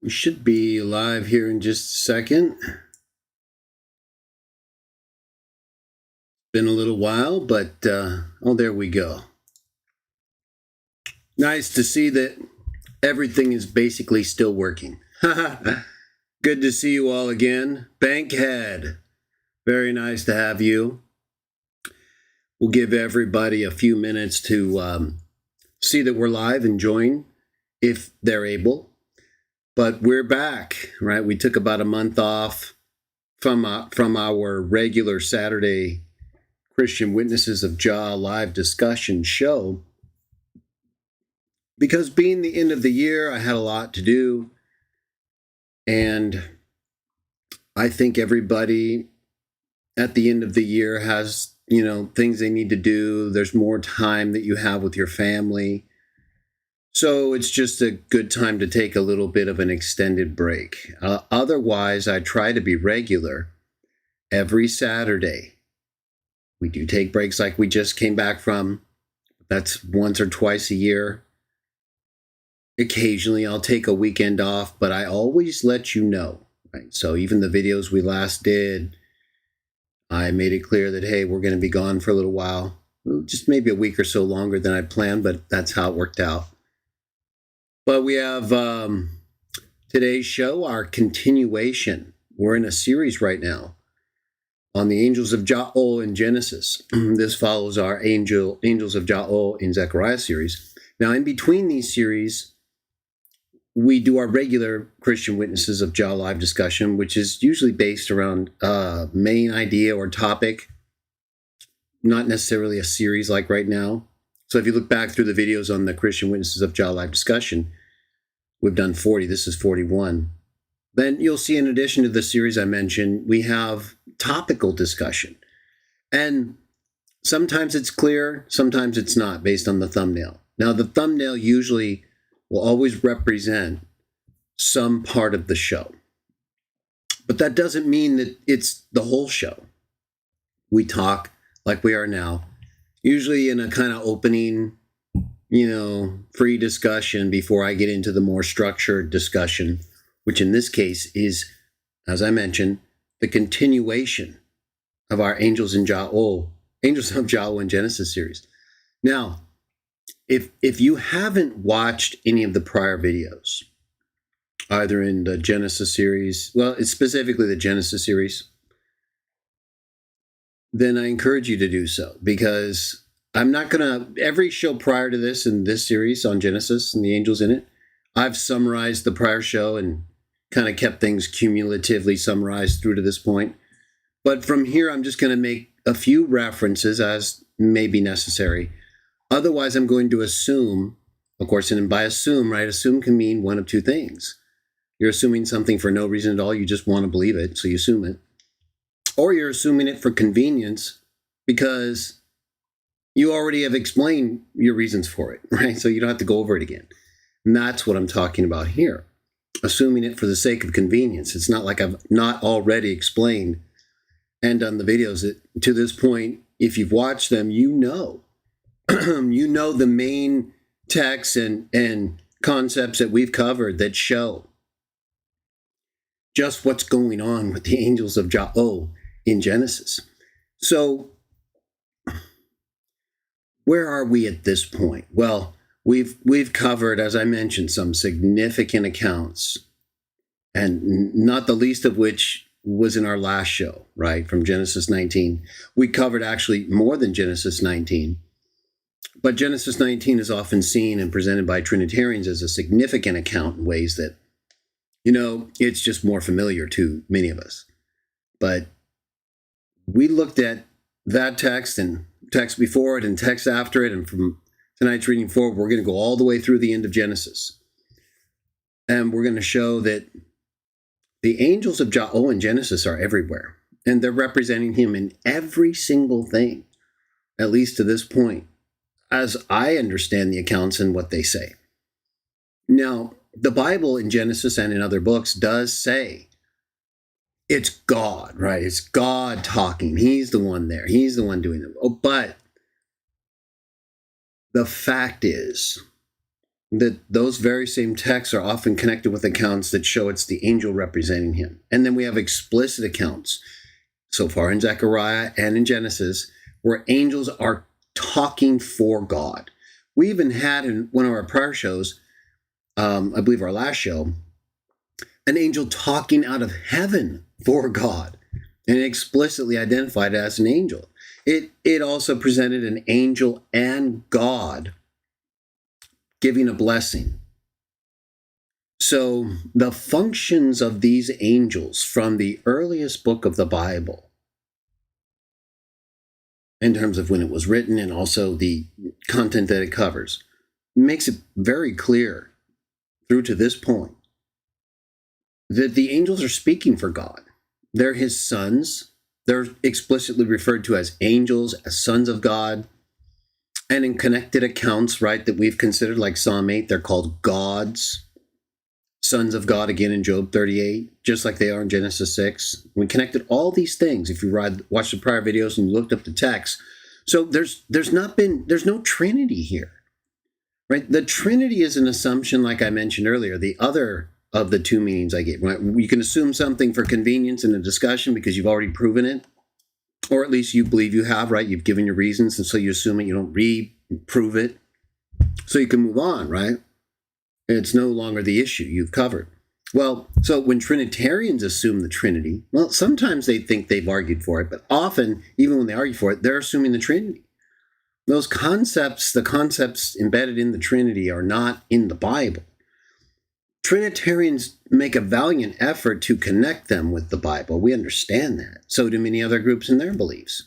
We should be live here in just a second. Been a little while, but oh, there we go. Nice to see that everything is basically still working. Good to see you all again. Bankhead, very nice to have you. We'll give everybody a few minutes to see that we're live and join if they're able. But we're back, right? We took about a month off from our regular Saturday Christian Witnesses of Jah live discussion show. Because being the end of the year, I had a lot to do. And I think everybody at the end of the year has, things they need to do. There's more time that you have with your family. So it's just a good time to take a little bit of an extended break. Otherwise, I try to be regular every Saturday. We do take breaks like we just came back from. That's once or twice a year. Occasionally, I'll take a weekend off, but I always let you know. Right? So even the videos we last did, I made it clear that, hey, we're going to be gone for a little while. Just maybe a week or so longer than I planned, but that's how it worked out. But we have today's show, our continuation. We're in a series right now on the angels of Jah in Genesis. This follows our angels of Jah in Zechariah series. Now, in between these series, we do our regular Christian Witnesses of Jah live discussion, which is usually based around a main idea or topic, not necessarily a series like right now. So if you look back through the videos on the Christian Witnesses of Jah live discussion, we've done 40. This is 41. Then you'll see, in addition to the series I mentioned, we have topical discussion. And sometimes it's clear, sometimes it's not, based on the thumbnail. Now, the thumbnail usually will always represent some part of the show. But that doesn't mean that it's the whole show. We talk like we are now, usually in a kind of opening, free discussion before I get into the more structured discussion, which in this case is, as I mentioned, the continuation of our Angels of Jah in Genesis series. Now, if you haven't watched any of the prior videos, either in the Genesis series, well, it's specifically the Genesis series, then I encourage you to do so, because I'm not going to, every show prior to this in this series on Genesis and the angels in it, I've summarized the prior show and kind of kept things cumulatively summarized through to this point. But from here, I'm just going to make a few references as may be necessary. Otherwise, I'm going to assume, of course, and by assume, right, assume can mean one of two things. You're assuming something for no reason at all. You just want to believe it, so you assume it. Or you're assuming it for convenience because you already have explained your reasons for it, right? So you don't have to go over it again. And that's what I'm talking about here. Assuming it for the sake of convenience. It's not like I've not already explained and done the videos that, to this point, if you've watched them, you know the main texts and concepts that we've covered that show just what's going on with the angels of Jah in Genesis. So where are we at this point? Well, we've covered, as I mentioned, some significant accounts, and not the least of which was in our last show, right, from Genesis 19. We covered actually more than Genesis 19. But Genesis 19 is often seen and presented by Trinitarians as a significant account in ways that, it's just more familiar to many of us. But we looked at that text and text before it and text after it, and from tonight's reading forward, we're going to go all the way through the end of Genesis. And we're going to show that the angels of Jah in Genesis are everywhere. And they're representing him in every single thing, at least to this point, as I understand the accounts and what they say. Now, the Bible in Genesis and in other books does say it's God, right? It's God talking. He's the one there. He's the one doing them. Oh, but the fact is that those very same texts are often connected with accounts that show it's the angel representing him. And then we have explicit accounts so far in Zechariah and in Genesis where angels are talking for God. We even had in one of our prior shows, I believe our last show, an angel talking out of heaven for God and explicitly identified as an angel. It also presented an angel and God giving a blessing. So the functions of these angels from the earliest book of the Bible, in terms of when it was written and also the content that it covers, makes it very clear through to this point that the angels are speaking for God. They're his sons. They're explicitly referred to as angels, as sons of God. And in connected accounts, right, that we've considered, like Psalm 8, they're called gods, sons of God, again in Job 38, just like they are in Genesis 6. We connected all these things, if you watch the prior videos and looked up the text. So there's no Trinity here, right? The Trinity is an assumption, like I mentioned earlier, the other of the two meanings I gave. Right? You can assume something for convenience in a discussion because you've already proven it, or at least you believe you have, right? You've given your reasons, and so you assume it, you don't reprove it, so you can move on, right? And it's no longer the issue you've covered. Well, so when Trinitarians assume the Trinity, well, sometimes they think they've argued for it, but often, even when they argue for it, they're assuming the Trinity. Those concepts, the concepts embedded in the Trinity, are not in the Bible. Trinitarians make a valiant effort to connect them with the Bible. We understand that. So do many other groups in their beliefs.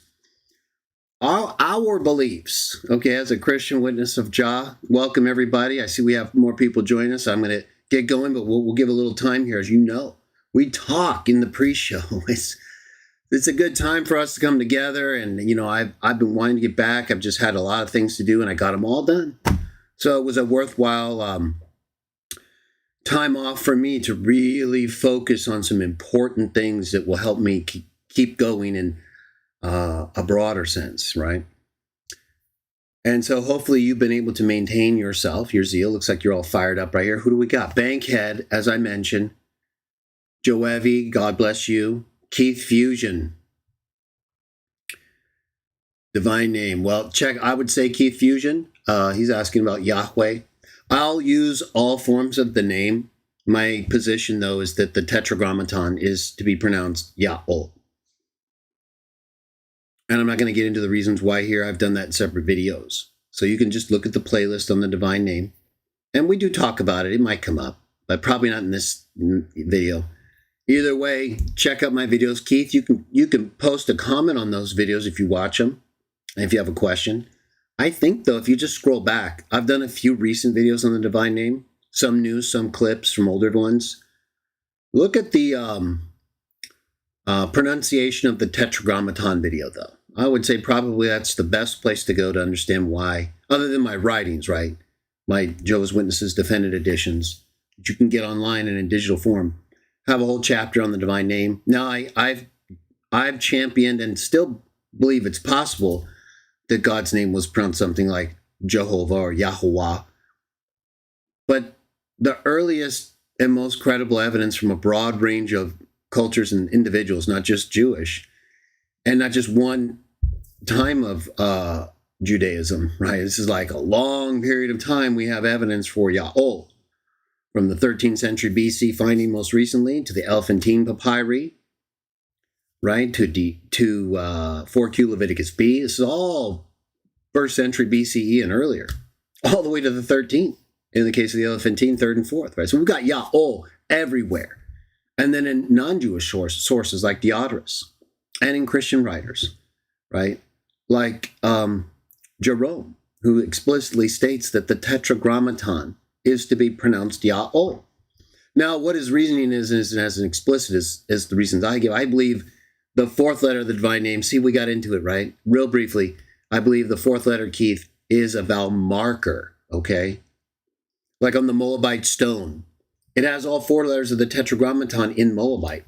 Our beliefs, okay, as a Christian Witness of Jah, welcome everybody. I see we have more people join us. I'm going to get going, but we'll give a little time here. As you know, we talk in the pre-show. It's a good time for us to come together. And, you know, I've been wanting to get back. I've just had a lot of things to do, and I got them all done. So it was a worthwhile time off for me to really focus on some important things that will help me keep going in a broader sense, right? And so hopefully you've been able to maintain yourself, your zeal. Looks like you're all fired up right here. Who do we got? Bankhead, as I mentioned. Joevi, God bless you. Keith Fusion. Divine name. Well, check. I would say Keith Fusion. He's asking about Yahweh. I'll use all forms of the name. My position, though, is that the Tetragrammaton is to be pronounced Yahweh. And I'm not going to get into the reasons why here. I've done that in separate videos. So you can just look at the playlist on the divine name. And we do talk about it. It might come up, but probably not in this video. Either way, check out my videos. Keith, you can post a comment on those videos if you watch them, and if you have a question. I think, though, if you just scroll back, I've done a few recent videos on the divine name, some new, some clips from older ones. Look at the pronunciation of the Tetragrammaton video, though. I would say probably that's the best place to go to understand why, other than my writings, right? My Jehovah's Witnesses Defended editions, which you can get online and in digital form. I have a whole chapter on the divine name. Now, I've championed and still believe it's possible that God's name was pronounced something like Jehovah or Yahweh. But the earliest and most credible evidence from a broad range of cultures and individuals, not just Jewish, and not just one time of Judaism, right? This is like a long period of time. We have evidence for Yahweh from the 13th century BC finding most recently to the Elephantine papyri, right? To 4Q Leviticus B. This is all 1st century BCE and earlier, all the way to the 13th. In the case of the Elephantine, 3rd and 4th, right? So we've got Yahweh everywhere. And then in non-Jewish sources like Diodorus, and in Christian writers, right? Like Jerome, who explicitly states that the Tetragrammaton is to be pronounced Yahweh. Now, what his reasoning is as an explicit is the reasons I give. I believe the 4th letter of the divine name, see, we got into it, right? Real briefly, I believe the 4th letter, Keith, is a vowel marker, okay? Like on the Moabite stone. It has all 4 letters of the Tetragrammaton in Moabite.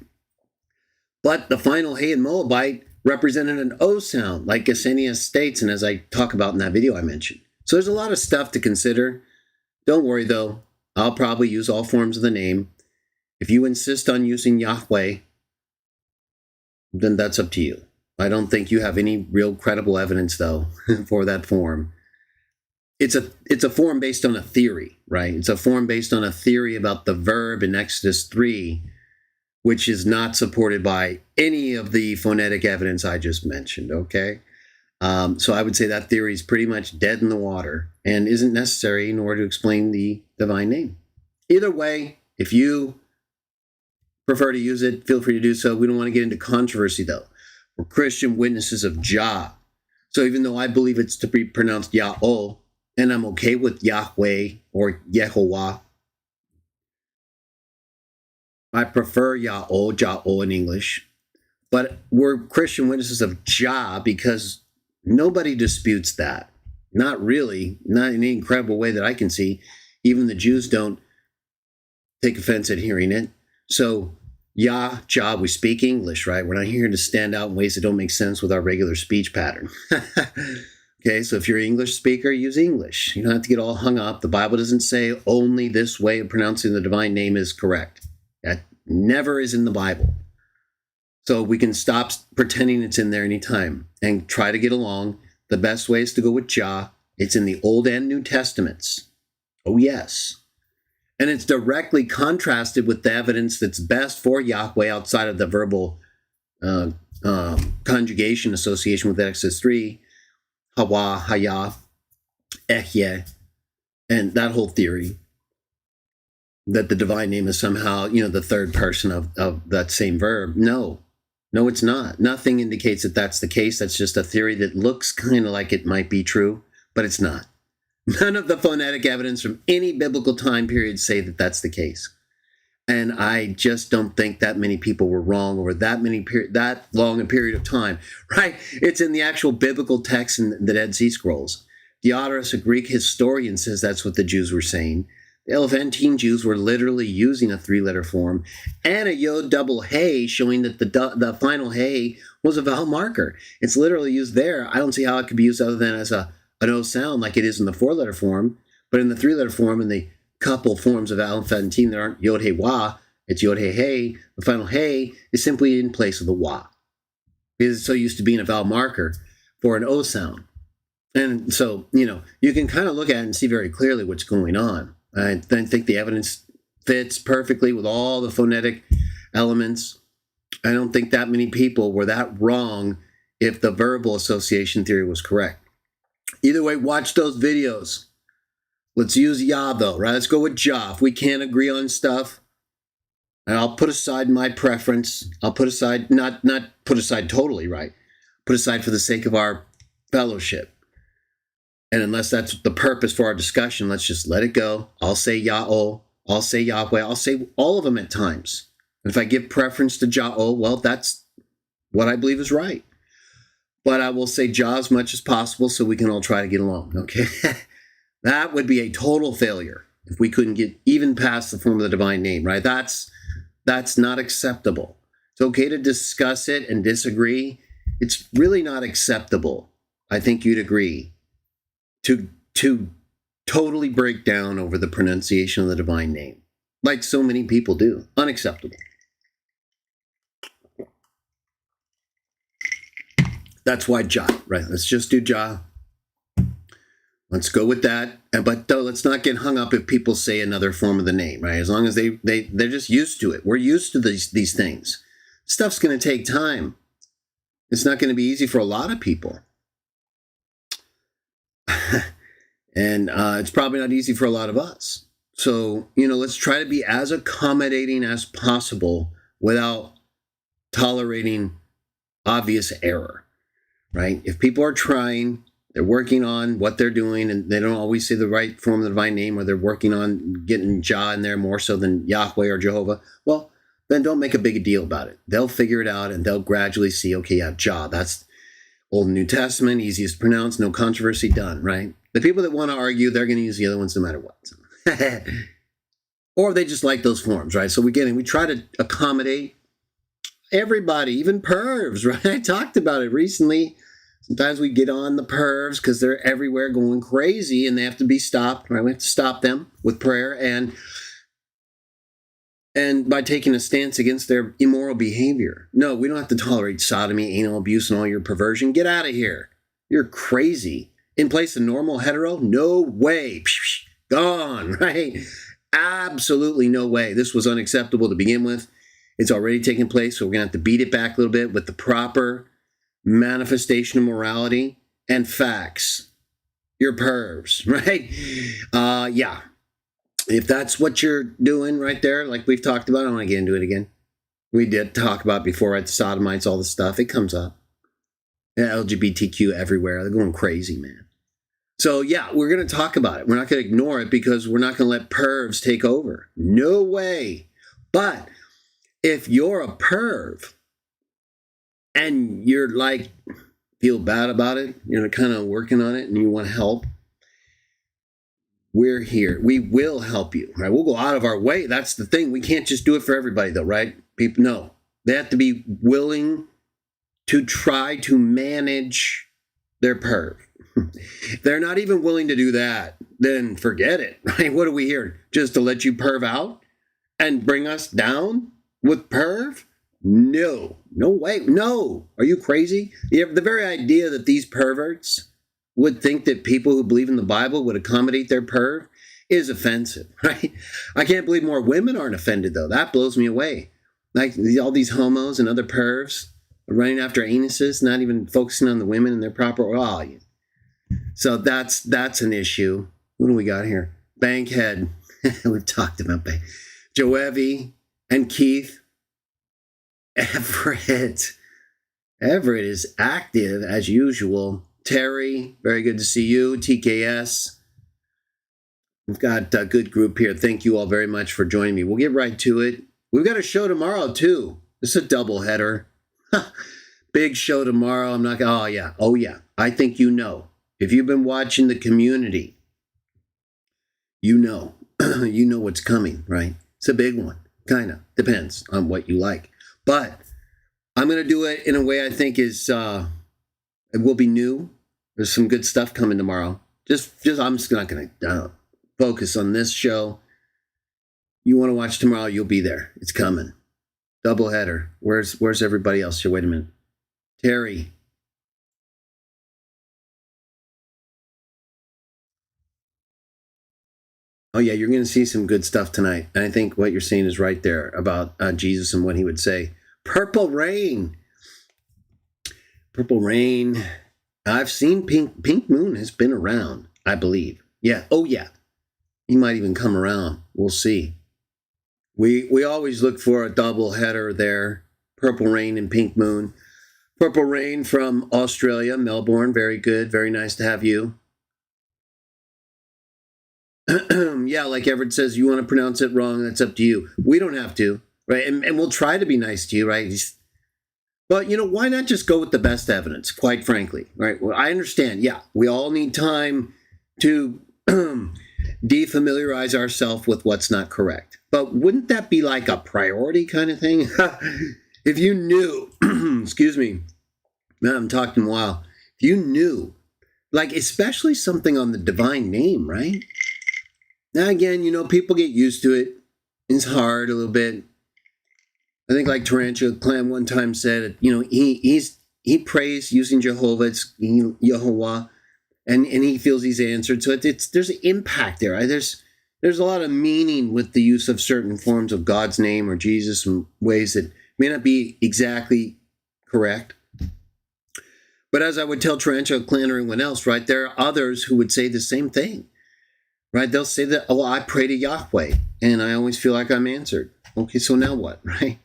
But the final Hey in Moabite represented an O sound, like Gesenius states, and as I talk about in that video I mentioned. So there's a lot of stuff to consider. Don't worry, though. I'll probably use all forms of the name. If you insist on using Yahweh, then that's up to you. I don't think you have any real credible evidence, though, for that form. It's a form based on a theory, right? It's a form based on a theory about the verb in Exodus 3, which is not supported by any of the phonetic evidence I just mentioned, okay? So I would say that theory is pretty much dead in the water and isn't necessary in order to explain the divine name. Either way, if you prefer to use it, feel free to do so. We don't want to get into controversy, though. We're Christian Witnesses of Jah. So even though I believe it's to be pronounced Yah-O, and I'm okay with Yahweh or Yehovah, I prefer Yah-O, Jah-O in English. But we're Christian Witnesses of Jah because nobody disputes that. Not really. Not in any incredible way that I can see. Even the Jews don't take offense at hearing it. So, Yah, Jah, we speak English, right? We're not here to stand out in ways that don't make sense with our regular speech pattern. Okay, so if you're an English speaker, use English. You don't have to get all hung up. The Bible doesn't say only this way of pronouncing the divine name is correct. That never is in the Bible. So we can stop pretending it's in there anytime and try to get along. The best way is to go with Jah. It's in the Old and New Testaments. Oh, yes. And it's directly contrasted with the evidence that's best for Yahweh outside of the verbal conjugation association with Exodus 3, Hawa, Haya, Ehyeh, and that whole theory that the divine name is somehow, the third person of that same verb. No, it's not. Nothing indicates that that's the case. That's just a theory that looks kind of like it might be true, but it's not. None of the phonetic evidence from any biblical time period say that that's the case. And I just don't think that many people were wrong over that long a period of time, right? It's in the actual biblical text in the Dead Sea Scrolls. Diodorus, a Greek historian, says that's what the Jews were saying. The Elephantine Jews were literally using a three-letter form and a yod double hey, showing that the final hey was a vowel marker. It's literally used there. I don't see how it could be used other than as an O sound like it is in the four-letter form, but in the three-letter form, in the couple forms of Elephantine, there aren't yod hey wah, it's yod hey hey. The final hey is simply in place of the wah, because it's so used to being a vowel marker for an O sound. And so, you can kind of look at it and see very clearly what's going on. I think the evidence fits perfectly with all the phonetic elements. I don't think that many people were that wrong if the verbal association theory was correct. Either way, watch those videos. Let's use Yah, though, right? Let's go with Jah. If we can't agree on stuff, and I'll put aside my preference. I'll put aside, not put aside totally, right? Put aside for the sake of our fellowship. And unless that's the purpose for our discussion, let's just let it go. I'll say Yah-O. I'll say Yahweh. I'll say all of them at times. And if I give preference to Jah-O, well, that's what I believe is right. But I will say Jah as much as possible so we can all try to get along, okay? That would be a total failure if we couldn't get even past the form of the divine name, right? That's not acceptable. It's okay to discuss it and disagree. It's really not acceptable, I think you'd agree, to totally break down over the pronunciation of the divine name, like so many people do. Unacceptable. That's why Jah, right? Let's just do Jah. Let's go with that. But let's not get hung up if people say another form of the name, right? As long as they're just used to it. We're used to these things. Stuff's going to take time. It's not going to be easy for a lot of people. And it's probably not easy for a lot of us. So, let's try to be as accommodating as possible without tolerating obvious error, right? If people are trying, they're working on what they're doing, and they don't always say the right form of the divine name, or they're working on getting Jah in there more so than Yahweh or Jehovah, well, then don't make a big deal about it. They'll figure it out, and they'll gradually see, okay, yeah, Jah, that's Old and New Testament, easiest to pronounce, no controversy, done, right? The people that want to argue, they're going to use the other ones no matter what. Or they just like those forms, right? So we try to accommodate everybody, even pervs, right? I talked about it recently. Sometimes we get on the pervs because they're everywhere going crazy and they have to be stopped, right? We have to stop them with prayer and by taking a stance against their immoral behavior. No, we don't have to tolerate sodomy, anal abuse, and all your perversion. Get out of here. You're crazy. In place of normal hetero? No way. Gone, right? Absolutely no way. This was unacceptable to begin with. It's already taken place, so we're going to have to beat it back a little bit with the proper manifestation of morality and facts. You're pervs, right? Yeah. If that's what you're doing right there, like we've talked about, I don't want to get into it again. We did talk about before, right? The sodomites, all this stuff. It comes up. Yeah, LGBTQ everywhere. They're going crazy, man. So, yeah, we're going to talk about it. We're not going to ignore it because we're not going to let pervs take over. No way. But if you're a perv and you're like, feel bad about it, you're kind of working on it and you want to help, we're here. We will help you, right? We'll go out of our way. That's the thing. We can't just do it for everybody, though, right? People, no. They have to be willing to try to manage their perv. If they're not even willing to do that, then forget it, right? What are we here? Just to let you perv out and bring us down with perv? No. No way. No. Are you crazy? The very idea that these perverts would think that people who believe in the Bible would accommodate their perv is offensive, right? I can't believe more women aren't offended, though. That blows me away. Like all these homos and other pervs running after anuses, not even focusing on the women and their proper. Oh, so that's an issue. What do we got here? Bankhead. We've talked about Bank. Joevi and Keith. Everett. Everett is active as usual. Terry, very good to see you. TKS. We've got a good group here. Thank you all very much for joining me. We'll get right to it. We've got a show tomorrow, too. It's a doubleheader. Big show tomorrow. I'm not going to, oh, yeah. I think you know. If you've been watching the community, you know. You know what's coming, right? It's a big one. Kind of. Depends on what you like. But I'm going to do it in a way I think is, it will be new. There's some good stuff coming tomorrow. I'm just not going to focus on this show. You want to watch tomorrow, you'll be there. It's coming. Doubleheader. Where's everybody else here? Wait a minute. Terry. Oh, yeah, you're going to see some good stuff tonight. And I think what you're saying is right there about Jesus and what he would say. Purple Rain. Purple Rain. I've seen Pink Moon has been around, I believe. Yeah. Oh, yeah. He might even come around. We'll see. We always look for a double header there. Purple Rain and Pink Moon. Purple Rain from Australia, Melbourne. Very good. Very nice to have you. Yeah, like Everett says, you want to pronounce it wrong, that's up to you. We don't have to, right? And we'll try to be nice to you, right? But, why not just go with the best evidence, quite frankly, right? Well, I understand, yeah, we all need time to defamiliarize ourselves with what's not correct. But wouldn't that be like a priority kind of thing? If you knew, excuse me, man, I haven't talked in a while. If you knew, like especially something on the divine name, right? Now, again, people get used to it. It's hard a little bit. I think like Tarantula Clan one time said, he prays using Jehovah, it's Yehovah, and he feels he's answered. So there's an impact there. Right? There's a lot of meaning with the use of certain forms of God's name or Jesus in ways that may not be exactly correct. But as I would tell Tarantula Clan or anyone else, right, there are others who would say the same thing. Right? They'll say that, I pray to Yahweh, and I always feel like I'm answered. Okay, so now what, right?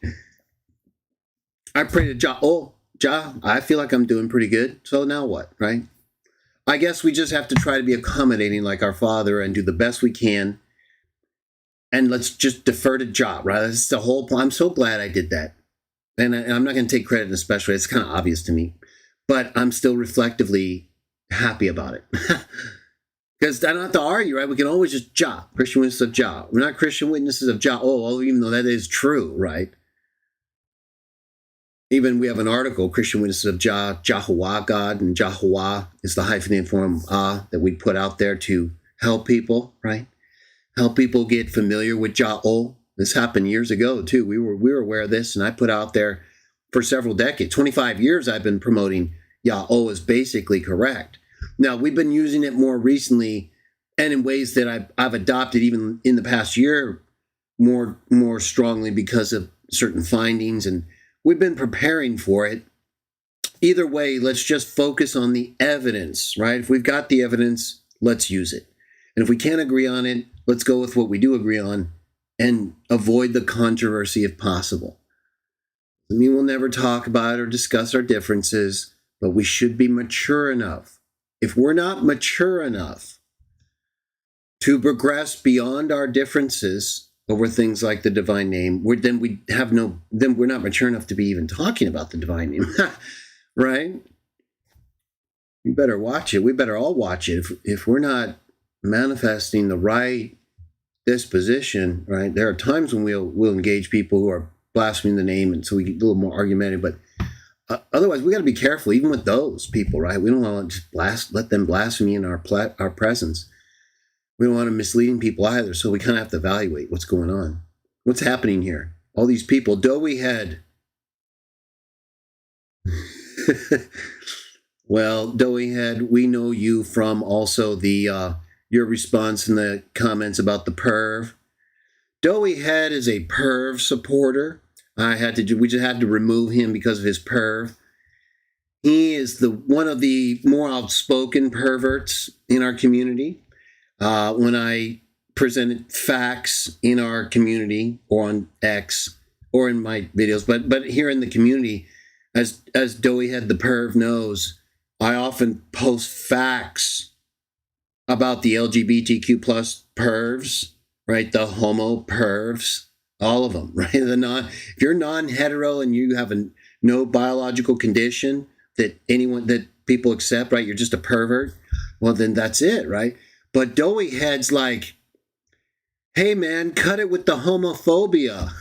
I pray to Jah. Oh, Jah, I feel like I'm doing pretty good. So now what, right? I guess we just have to try to be accommodating like our Father and do the best we can. And let's just defer to Jah, right? That's the whole point. I'm so glad I did that. And I'm not going to take credit especially. It's kind of obvious to me. But I'm still reflectively happy about it. Because I don't have to argue, right? We can always just Jah, Christian Witnesses of Jah. We're not Christian Witnesses of Jah. Oh, even though that is true, right? Even we have an article, Christian Witnesses of Jah, Jahawa God, and Jahawa is the hyphenated form that we put out there to help people, right? Help people get familiar with Jah-O. This happened years ago too. We were aware of this, and I put out there for several decades. 25 years I've been promoting Yah-O is basically correct. Now we've been using it more recently, and in ways that I've adopted even in the past year more strongly because of certain findings, and we've been preparing for it. Either way, let's just focus on the evidence, right? If we've got the evidence, let's use it. And if we can't agree on it, let's go with what we do agree on and avoid the controversy if possible. I mean, we'll never talk about or discuss our differences, but we should be mature enough. If we're not mature enough to progress beyond our differences over things like the divine name, then we're not mature enough to be even talking about the divine name, right? You better watch it. We better all watch it. If we're not manifesting the right disposition, right? There are times when we'll engage people who are blaspheming the name, and so we get a little more argumentative. But otherwise, we got to be careful, even with those people, right? We don't want to just let them blaspheme in our presence. We don't want to misleading people either. So we kind of have to evaluate what's going on, what's happening here. All these people, doughy head. Well, doughy head, we know you from also the your response in the comments about the perv. Doughy head is a perv supporter. We just had to remove him because of his perv. He is one of the more outspoken perverts in our community. When I presented facts in our community or on X or in my videos, but here in the community, as Doughy head the perv knows, I often post facts about the LGBTQ plus pervs, right? The homo pervs, all of them, right? If you're non-hetero and you have no biological condition that people accept, right? You're just a pervert. Well, then that's it, right? But doughy head's like, hey man, cut it with the homophobia.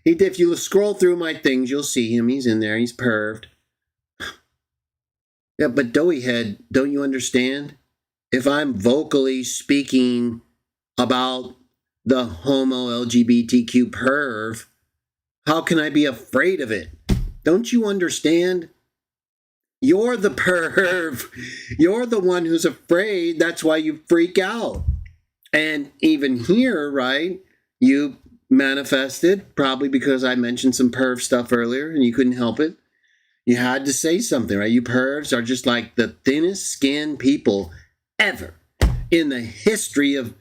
If you scroll through my things, you'll see him. He's in there. He's perved. Yeah, but doughy head, don't you understand? If I'm vocally speaking about the homo LGBTQ perv, how can I be afraid of it? Don't you understand? You're the perv. You're the one who's afraid. That's why you freak out. And even here, right, you manifested, probably because I mentioned some perv stuff earlier and you couldn't help it. You had to say something, right? You pervs are just like the thinnest skinned people ever in the history of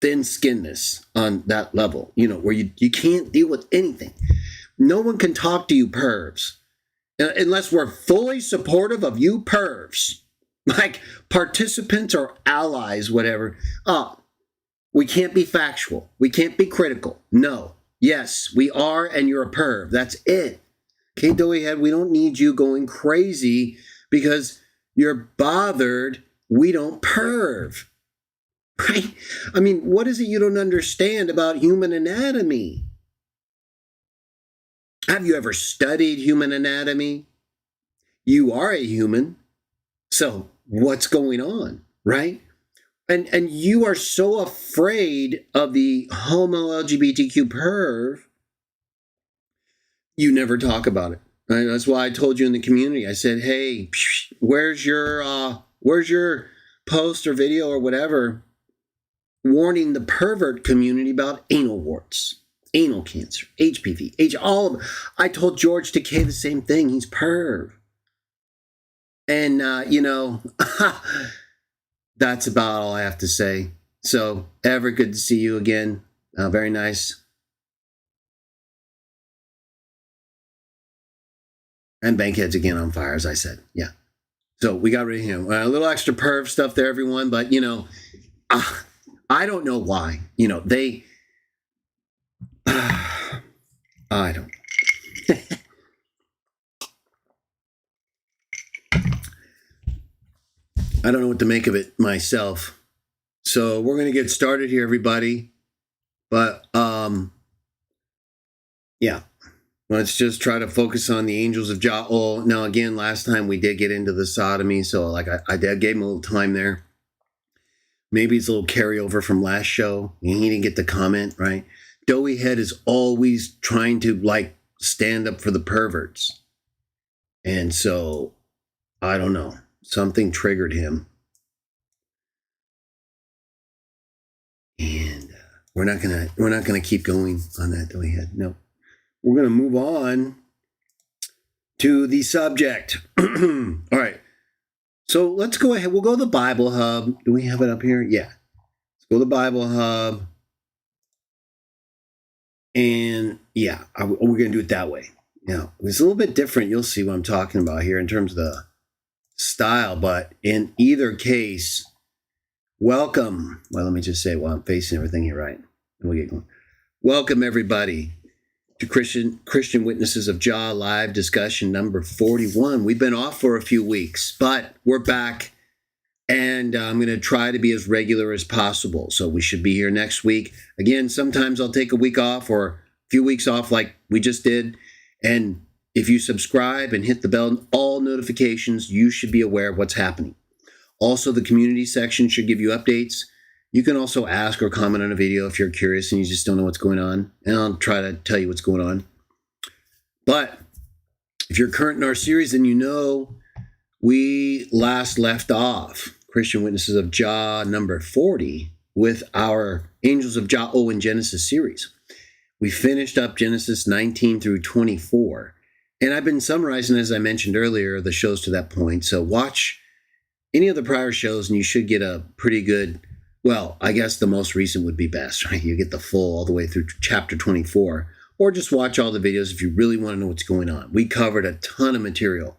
thin-skinnedness on that level, where you can't deal with anything. No one can talk to you pervs unless we're fully supportive of you pervs, like participants or allies, whatever. We can't be factual. We can't be critical. No. Yes, we are, and you're a perv. That's it. Okay, doughy head, we don't need you going crazy because you're bothered we don't perv, right? I mean, what is it you don't understand about human anatomy? Have you ever studied human anatomy? You are a human, so what's going on, right? And you are so afraid of the homo LGBTQ perv, you never talk about it. Right? That's why I told you in the community, I said, hey, where's your post or video or whatever warning the pervert community about anal warts, anal cancer, HPV, all of them. I told George Takei the same thing. He's perv. And, that's about all I have to say. So, ever good to see you again. Very nice. And Bankhead's again on fire, as I said. Yeah. So we got rid of him. A little extra perv stuff there, everyone. But, I don't know why. They... I don't... I don't know what to make of it myself. So we're going to get started here, everybody. But, yeah. Let's just try to focus on the angels of Jah. Oh, now again, last time we did get into the sodomy, so like I gave him a little time there. Maybe it's a little carryover from last show, and he didn't get the comment, right? Doughy Head is always trying to like stand up for the perverts. And so, I don't know. Something triggered him. And we're not gonna keep going on that, Doughy Head. No. We're gonna move on to the subject. All right. So let's go ahead. We'll go to the Bible Hub. Do we have it up here? Yeah. Let's go to the Bible Hub. And yeah, we're going to do it that way. Now, it's a little bit different. You'll see what I'm talking about here in terms of the style. But in either case, welcome. Well, let me just say, I'm facing everything here, right? And we'll get going. Welcome, everybody, to Christian Witnesses of Jah live discussion number 41. We've been off for a few weeks, but we're back, and I'm going to try to be as regular as possible. So we should be here next week. Again, sometimes I'll take a week off or a few weeks off like we just did. And if you subscribe and hit the bell, all notifications, you should be aware of what's happening. Also, the community section should give you updates. You can also ask or comment on a video if you're curious and you just don't know what's going on. And I'll try to tell you what's going on. But if you're current in our series, then you know we last left off Christian Witnesses of Jah number 40 with our Angels of Jah in Genesis series. We finished up Genesis 19 through 24. And I've been summarizing, as I mentioned earlier, the shows to that point. So watch any of the prior shows and you should get a pretty good... Well, I guess the most recent would be best, right? You get the full all the way through chapter 24, or just watch all the videos if you really want to know what's going on. We covered a ton of material.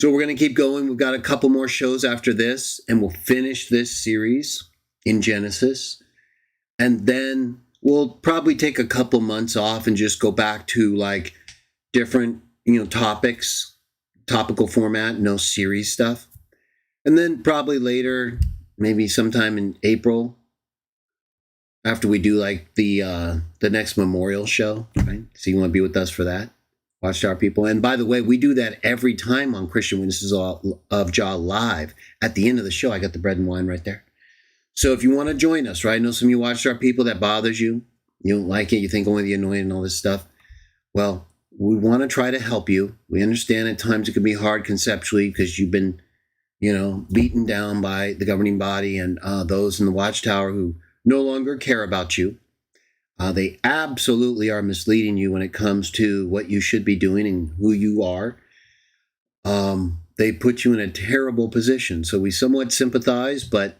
So we're going to keep going. We've got a couple more shows after this, and we'll finish this series in Genesis. And then we'll probably take a couple months off and just go back to like different, topics, topical format, no series stuff. And then probably later... maybe sometime in April, after we do like the next memorial show, right? So you want to be with us for that, Watchtower people. And by the way, we do that every time on Christian Witnesses of Jah live. At the end of the show, I got the bread and wine right there. So if you want to join us, right? I know some of you Watchtower people that bothers you. You don't like it. You think only the annoying and all this stuff. Well, we want to try to help you. We understand at times it can be hard conceptually because you've been beaten down by the governing body and those in the Watchtower who no longer care about you. They absolutely are misleading you when it comes to what you should be doing and who you are. They put you in a terrible position. So we somewhat sympathize, but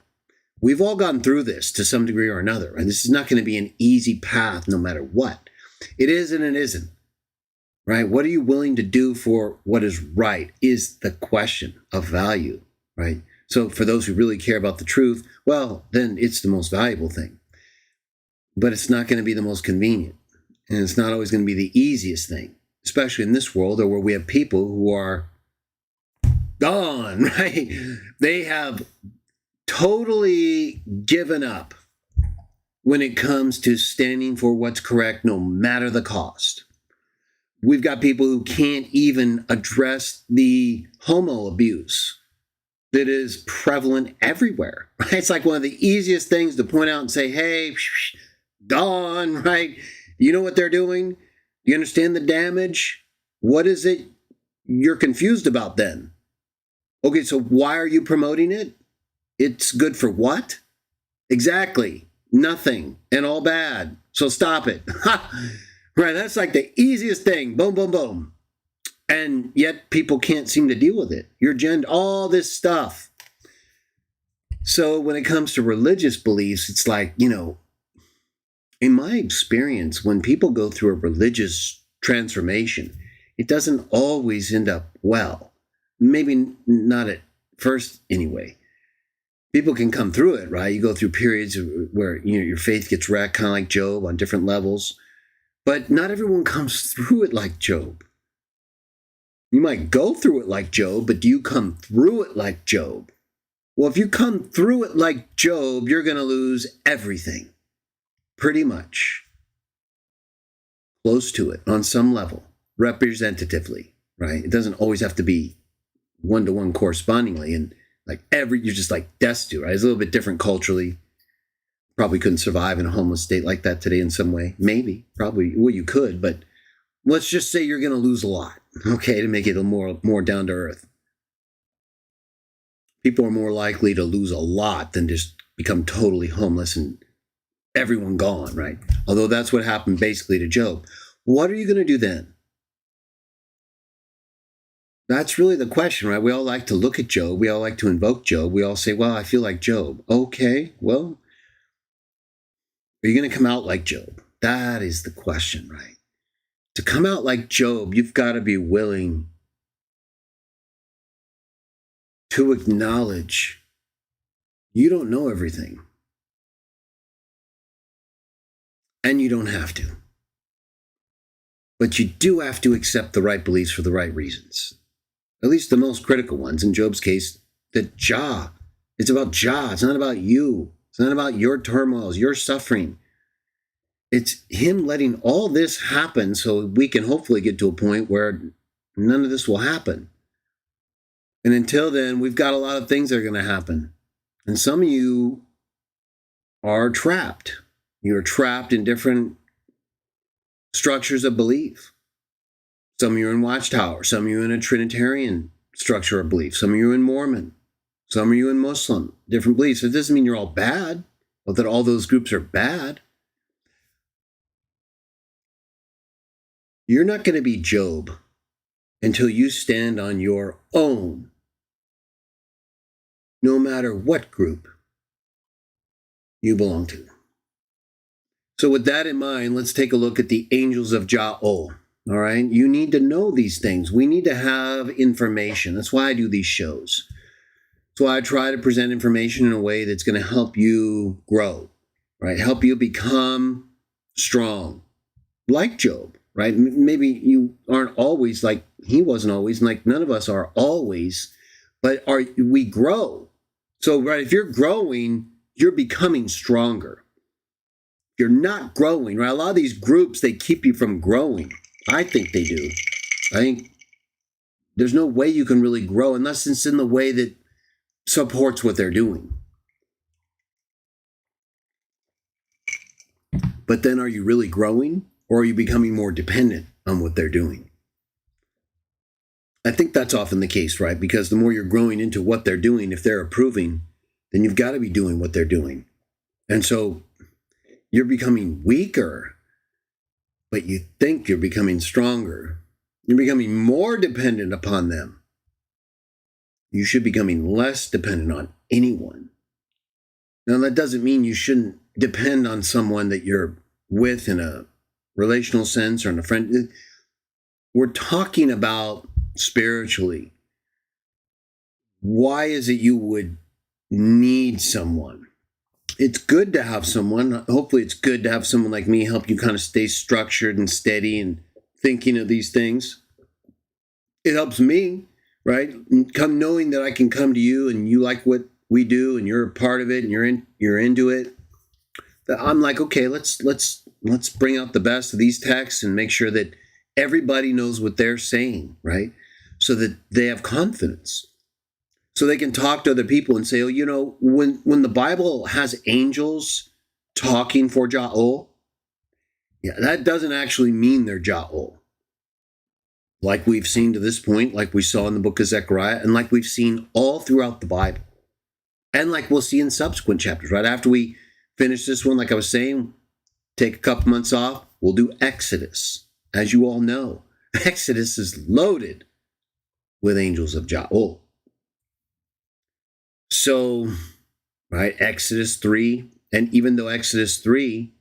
we've all gone through this to some degree or another. And this is not going to be an easy path no matter what. It is and it isn't. Right? What are you willing to do for what is right is the question of value. Right? So for those who really care about the truth, well, then it's the most valuable thing. But it's not going to be the most convenient. And it's not always going to be the easiest thing, especially in this world or where we have people who are gone, right? They have totally given up when it comes to standing for what's correct, no matter the cost. We've got people who can't even address the homo abuse that is prevalent everywhere. Right? It's like one of the easiest things to point out and say, hey, gone, right? You know what they're doing? You understand the damage? What is it you're confused about then? Okay, so why are you promoting it? It's good for what? Exactly. Nothing and all bad. So stop it. Right, that's like the easiest thing. Boom, boom, boom. And yet people can't seem to deal with it. Your gender, all this stuff. So when it comes to religious beliefs, it's like, in my experience, when people go through a religious transformation, it doesn't always end up well. Maybe not at first anyway. People can come through it, right? You go through periods where your faith gets wrecked, kind of like Job on different levels. But not everyone comes through it like Job. You might go through it like Job, but do you come through it like Job? Well, if you come through it like Job, you're going to lose everything. Pretty much. close to it on some level, representatively, right? It doesn't always have to be one-to-one correspondingly. And like you're just like destitute, right? It's a little bit different culturally. Probably couldn't survive in a homeless state like that today in some way. Maybe, probably, well, you could, but let's just say you're going to lose a lot, okay, to make it a more down to earth. People are more likely to lose a lot than just become totally homeless and everyone gone, right? Although that's what happened basically to Job. What are you going to do then? That's really the question, right? We all like to look at Job. We all like to invoke Job. We all say, well, I feel like Job. Okay, well, are you going to come out like Job? That is the question, right? To come out like Job, you've got to be willing to acknowledge you don't know everything. And you don't have to. But you do have to accept the right beliefs for the right reasons. At least the most critical ones. In Job's case, that Jah. It's about Jah. It's not about you. It's not about your turmoils, your suffering. It's him letting all this happen so we can hopefully get to a point where none of this will happen. And until then, we've got a lot of things that are going to happen. And some of you are trapped. You're trapped in different structures of belief. Some of you are in Watchtower. Some of you are in a Trinitarian structure of belief. Some of you are in Mormon. Some of you in Muslim. Different beliefs. It doesn't mean you're all bad, or that all those groups are bad. You're not going to be Job until you stand on your own, no matter what group you belong to. So with that in mind, let's take a look at the angels of Jah. All right? You need to know these things. We need to have information. That's why I do these shows. That's why I try to present information in a way that's going to help you grow, right? Help you become strong, like Job, right? Maybe you aren't always like he wasn't always, and like none of us are always, but we grow. So, right, if you're growing, you're becoming stronger. You're not growing, right? A lot of these groups, they keep you from growing. I think they do. I think there's no way you can really grow unless it's in the way that supports what they're doing. But then are you really growing, or are you becoming more dependent on what they're doing? I think that's often the case, right? Because the more you're growing into what they're doing, if they're approving, then you've got to be doing what they're doing. And so you're becoming weaker, but you think you're becoming stronger. You're becoming more dependent upon them. You should be becoming less dependent on anyone. Now, that doesn't mean you shouldn't depend on someone that you're with in a relational sense or in a friend. We're talking about spiritually. Why is it you would need someone? It's good to have someone. Hopefully it's good to have someone like me help you kind of stay structured and steady and thinking of these things. It helps me, right? Come knowing that I can come to you and you like what we do and you're a part of it and you're into it. I'm like, okay, let's bring out the best of these texts and make sure that everybody knows what they're saying, right? So that they have confidence. So they can talk to other people and say, oh, you know, when the Bible has angels talking for Jah, yeah, that doesn't actually mean they're Jah. Like we've seen to this point, like we saw in the book of Zechariah, and like we've seen all throughout the Bible. And like we'll see in subsequent chapters, right? After we finish this one, like I was saying, take a couple months off, we'll do Exodus. As you all know, Exodus is loaded with angels of Jah. So, right, Exodus 3, and even though Exodus 3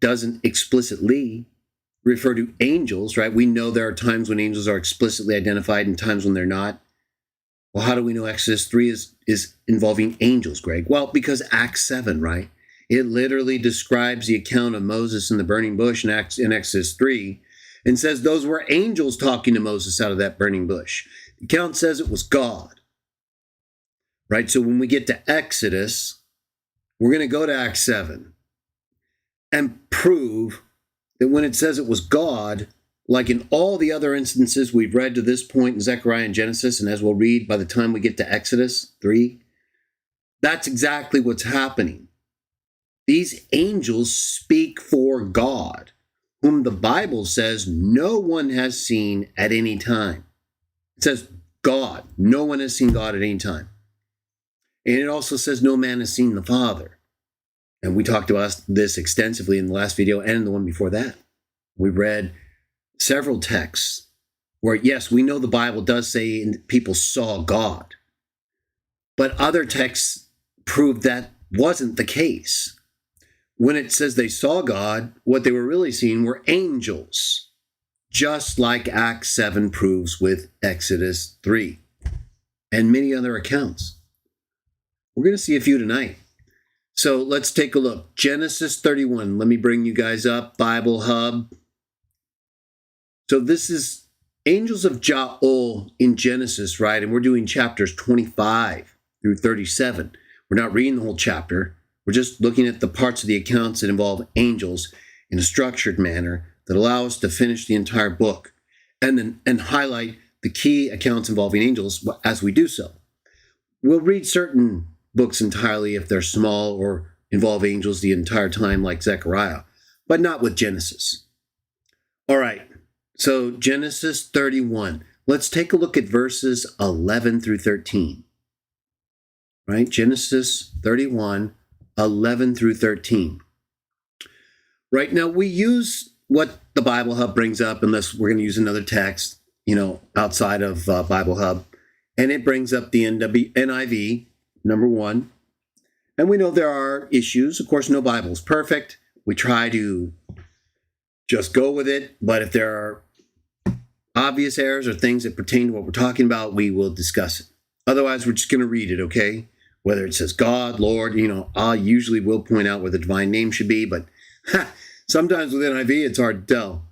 doesn't explicitly refer to angels, right, we know there are times when angels are explicitly identified and times when they're not. Well, how do we know Exodus 3 is involving angels, Greg? Well, because Acts 7, right, it literally describes the account of Moses in the burning bush in Exodus 3 and says those were angels talking to Moses out of that burning bush. The account says it was God. Right, so when we get to Exodus, we're going to go to Acts 7 and prove that when it says it was God, like in all the other instances we've read to this point in Zechariah and Genesis, and as we'll read by the time we get to Exodus 3, that's exactly what's happening. These angels speak for God, whom the Bible says no one has seen at any time. It says God. No one has seen God at any time. And it also says no man has seen the Father. And we talked about this extensively in the last video and the one before that. We read several texts where, yes, we know the Bible does say people saw God, but other texts prove that wasn't the case. When it says they saw God, what they were really seeing were angels, just like Acts 7 proves with Exodus 3 and many other accounts. We're going to see a few tonight. So let's take a look. Genesis 31. Let me bring you guys up. Bible Hub. So this is angels of Jah in Genesis, right? And we're doing chapters 25 through 37. We're not reading the whole chapter. We're just looking at the parts of the accounts that involve angels in a structured manner that allow us to finish the entire book and highlight the key accounts involving angels as we do so. We'll read certain books entirely if they're small or involve angels the entire time, like Zechariah, but not with Genesis. All right, so Genesis 31. Let's take a look at verses 11 through 13. Right, Genesis 31, 11 through 13. Right, now we use what the Bible Hub brings up, unless we're going to use another text, outside of Bible Hub. And it brings up the NIV, number 1. And we know there are issues. Of course, no Bible is perfect. We try to just go with it. But if there are obvious errors or things that pertain to what we're talking about, we will discuss it. Otherwise, we're just going to read it, okay? Whether it says God, Lord, I usually will point out where the divine name should be. But sometimes with NIV, it's hard to tell,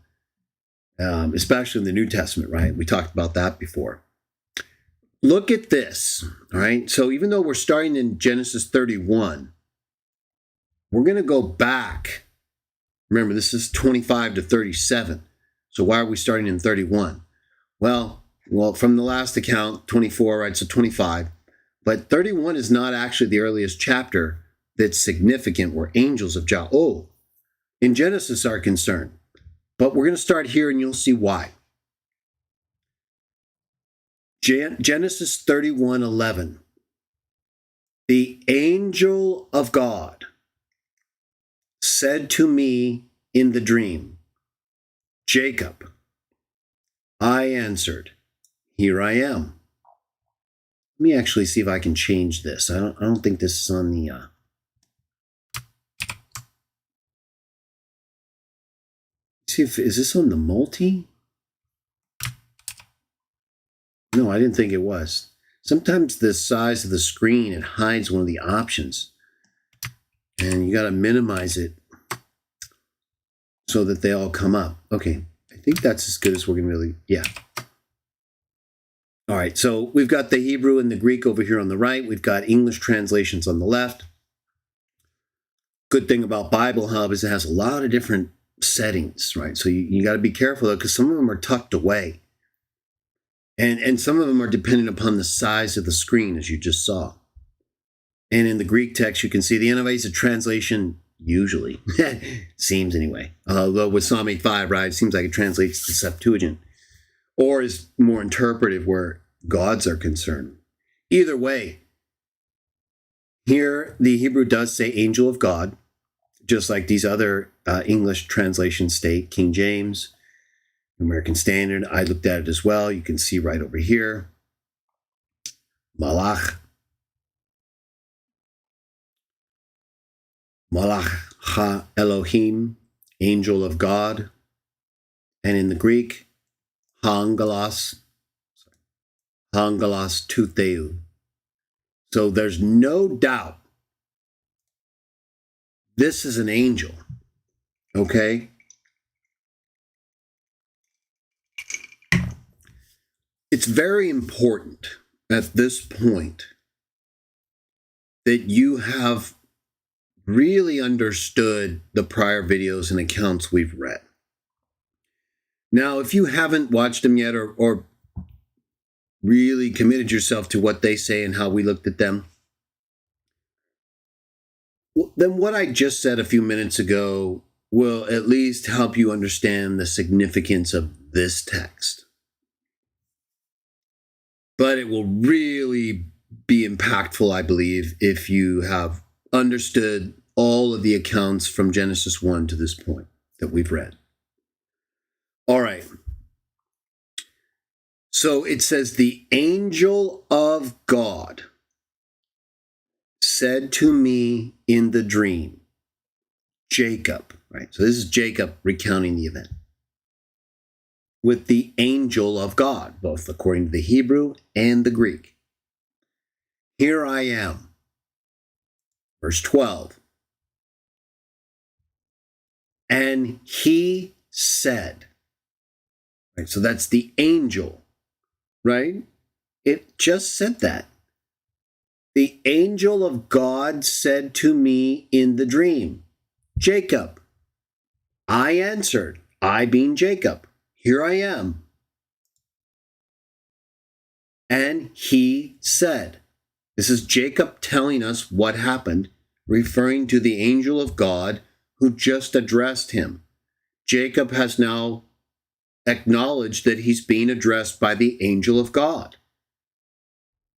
especially in the New Testament, right? We talked about that before. Look at this, all right? So even though we're starting in Genesis 31, we're going to go back. Remember, this is 25 to 37. So why are we starting in 31? Well, from the last account, 24, right? So 25. But 31 is not actually the earliest chapter that's significant where angels of Jah in Genesis are concerned. But we're going to start here and you'll see why. Genesis 31:11. The angel of God said to me in the dream, Jacob. I answered, here I am. Let me actually see if I can change this. I don't think this is on the... is this on the multi? No, I didn't think it was. Sometimes the size of the screen, it hides one of the options. And you got to minimize it so that they all come up. Okay, I think that's as good as we're going to really... Yeah. All right, so we've got the Hebrew and the Greek over here on the right. We've got English translations on the left. Good thing about Bible Hub is it has a lot of different settings, right? So you got to be careful, though, because some of them are tucked away. And some of them are dependent upon the size of the screen, as you just saw. And in the Greek text, you can see the NIV is a translation, usually. Seems anyway. Although with Psalm 8:5, right, it seems like it translates to Septuagint. Or is more interpretive where gods are concerned. Either way, here the Hebrew does say angel of God, just like these other English translations state. King James, American Standard, I looked at it as well. You can see right over here. Malach ha Elohim, angel of God. And in the Greek, Hangalos Tutheu. So there's no doubt this is an angel, okay? It's very important at this point that you have really understood the prior videos and accounts we've read. Now, if you haven't watched them yet or really committed yourself to what they say and how we looked at them, then what I just said a few minutes ago will at least help you understand the significance of this text. But it will really be impactful, I believe, if you have understood all of the accounts from Genesis 1 to this point that we've read. All right. So it says, the angel of God said to me in the dream, Jacob, right? So this is Jacob recounting the event. With the angel of God, both according to the Hebrew and the Greek. Here I am. Verse 12. And he said, right? So that's the angel, right? It just said that. The angel of God said to me in the dream, Jacob. I answered, I being Jacob, here I am. And he said, this is Jacob telling us what happened, referring to the angel of God who just addressed him. Jacob has now acknowledged that he's being addressed by the angel of God.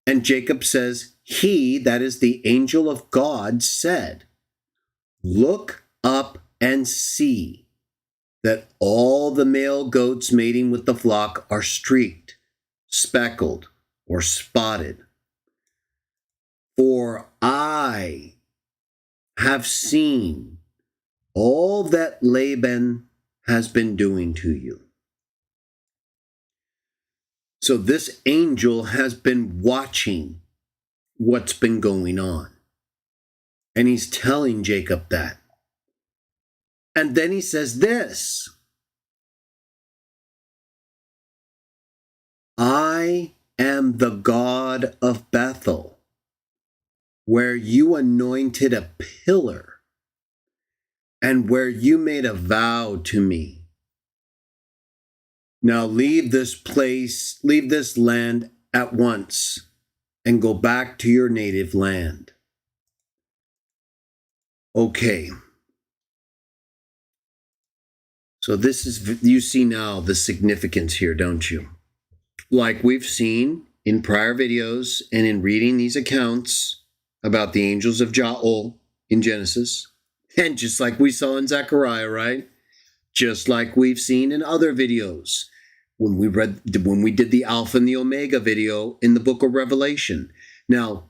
And Jacob says, he, that is the angel of God, said, look up and see that all the male goats mating with the flock are streaked, speckled, or spotted. For I have seen all that Laban has been doing to you. So this angel has been watching what's been going on. And he's telling Jacob that. And then he says this, I am the God of Bethel, where you anointed a pillar and where you made a vow to me. Now leave this place, leave this land at once, and go back to your native land. Okay. So this is, you see now the significance here, don't you? Like we've seen in prior videos and in reading these accounts about the angels of Jah in Genesis, and just like we saw in Zechariah, right? Just like we've seen in other videos. When we did the Alpha and the Omega video in the book of Revelation. Now,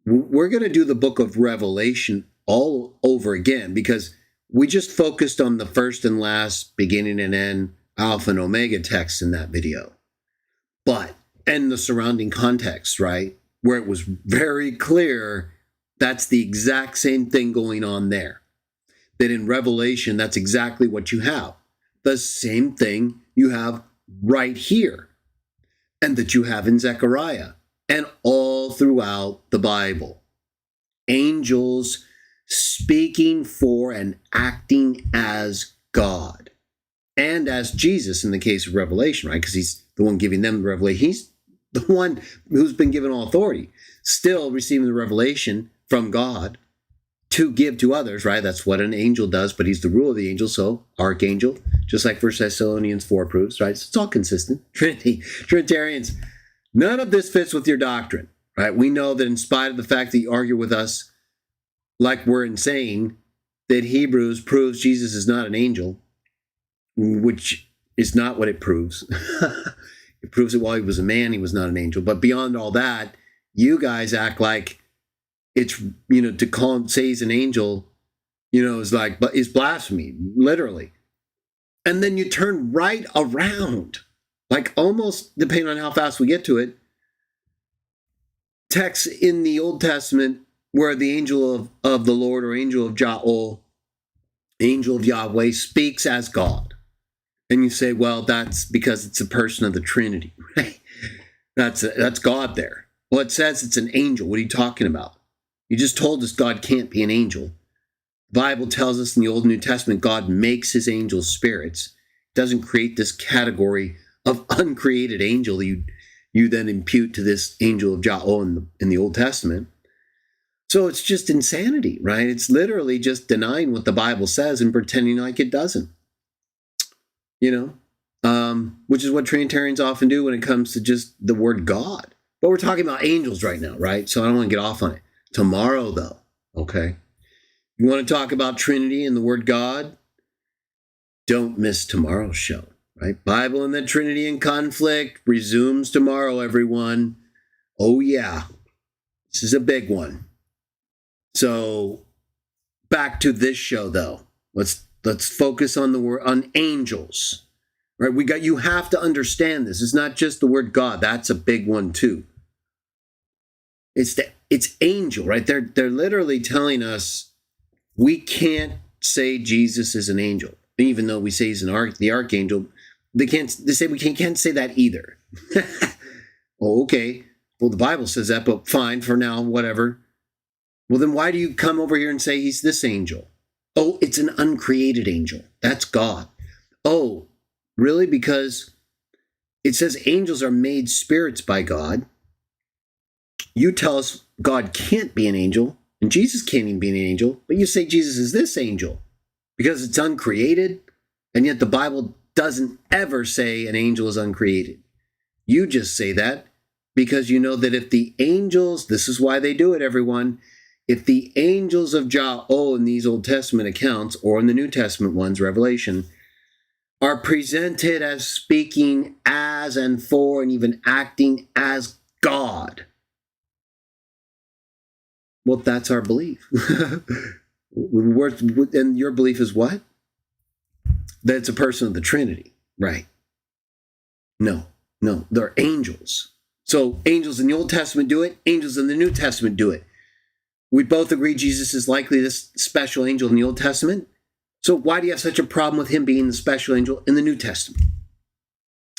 we're going to do the book of Revelation all over again because we just focused on the first and last, beginning and end, Alpha and Omega texts in that video. And the surrounding context, right? Where it was very clear that's the exact same thing going on there. That in Revelation, that's exactly what you have. The same thing you have right here, and that you have in Zechariah, and all throughout the Bible. Angels speaking for and acting as God, and as Jesus in the case of Revelation, right? Because he's the one giving them the revelation. He's the one who's been given all authority, still receiving the revelation from God to give to others, right? That's what an angel does, but he's the ruler of the angels, so archangel, just like 1 Thessalonians 4 proves, right? So it's all consistent. Trinitarians, none of this fits with your doctrine, right? We know that in spite of the fact that you argue with us like we're insane, that Hebrews proves Jesus is not an angel, which is not what it proves. It proves that while he was a man, he was not an angel. But beyond all that, you guys act like it's, to call him, say he's an angel, is blasphemy, literally. And then you turn right around, like almost, depending on how fast we get to it, texts in the Old Testament where the angel of the Lord or angel of Jah, angel of Yahweh, speaks as God. And you say, well, that's because it's a person of the Trinity, right? That's God there. Well, it says it's an angel. What are you talking about? You just told us God can't be an angel. The Bible tells us in the Old and New Testament, God makes his angels spirits. doesn't create this category of uncreated angel that you then impute to this angel of Jah in the Old Testament. So it's just insanity, right? It's literally just denying what the Bible says and pretending like it doesn't. Which is what Trinitarians often do when it comes to just the word God. But we're talking about angels right now, right? So I don't want to get off on it. Tomorrow, though, okay? You want to talk about Trinity and the word God? Don't miss tomorrow's show, right? Bible and the Trinity in conflict resumes tomorrow, everyone. Oh, yeah. This is a big one. So back to this show, though. Let's focus on the word on angels. Right? You have to understand this. It's not just the word God. That's a big one too. It's angel, right? They're literally telling us we can't say Jesus is an angel, even though we say he's the archangel. They say we can't say that either. Oh, okay. Well, the Bible says that, but fine for now, whatever. Well, then why do you come over here and say he's this angel? Oh, it's an uncreated angel. That's God. Oh, really? Because it says angels are made spirits by God. You tell us God can't be an angel, and Jesus can't even be an angel, but you say Jesus is this angel because it's uncreated, and yet the Bible doesn't ever say an angel is uncreated. You just say that because you know that if the angels, this is why they do it, everyone, if the angels of Jah, in these Old Testament accounts, or in the New Testament ones, Revelation, are presented as speaking as and for and even acting as God. Well, that's our belief. And your belief is what? That it's a person of the Trinity, right? No, they're angels. So angels in the Old Testament do it, angels in the New Testament do it. We both agree Jesus is likely this special angel in the Old Testament. So why do you have such a problem with him being the special angel in the New Testament?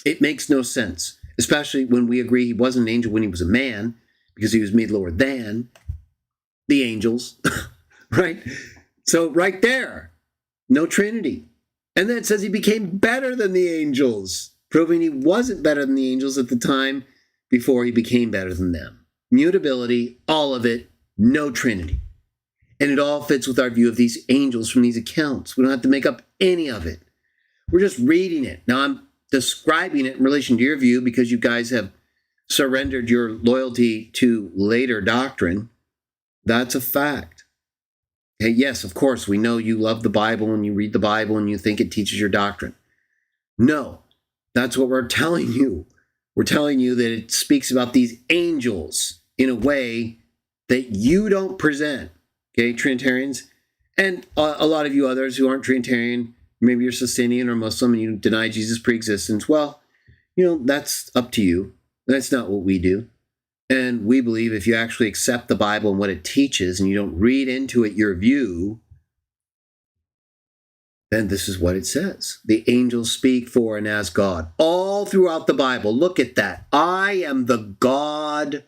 It makes no sense, especially when we agree he wasn't an angel when he was a man, because he was made lower than the angels, right? So right there, no Trinity. And then it says he became better than the angels, proving he wasn't better than the angels at the time before he became better than them. Mutability, all of it, no Trinity. And it all fits with our view of these angels from these accounts. We don't have to make up any of it. We're just reading it. Now, I'm describing it in relation to your view because you guys have surrendered your loyalty to later doctrine. That's a fact. Okay, yes, of course, we know you love the Bible and you read the Bible and you think it teaches your doctrine. No, that's what we're telling you. We're telling you that it speaks about these angels in a way that you don't present. Okay, Trinitarians, and a lot of you others who aren't Trinitarian, maybe you're Socinian or Muslim and you deny Jesus' preexistence. Well, that's up to you. That's not what we do. And we believe if you actually accept the Bible and what it teaches and you don't read into it your view, then this is what it says. The angels speak for and as God. All throughout the Bible, look at that. I am the God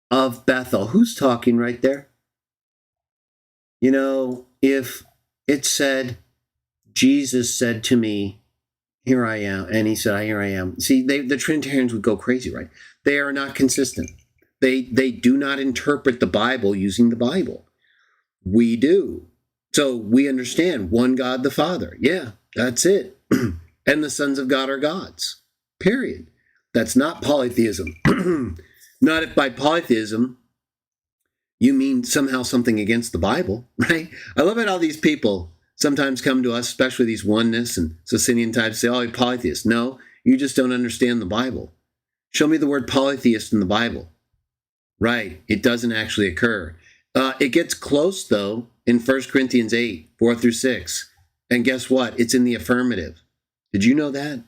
of Bethel. Who's talking right there? If it said, Jesus said to me, here I am, and he said, here I am. See, the Trinitarians would go crazy, right? They are not consistent. They do not interpret the Bible using the Bible. We do. So we understand one God the Father. Yeah, that's it. And the sons of God are gods. Period. That's not polytheism. Not if by polytheism you mean somehow something against the Bible, right? I love it how these people sometimes come to us, especially these oneness and Socinian types, say, you're polytheist. No, you just don't understand the Bible. Show me the word polytheist in the Bible. Right, it doesn't actually occur. It gets close, though, in 1 Corinthians 8, 4 through 6. And guess what? It's in the affirmative. Did you know that?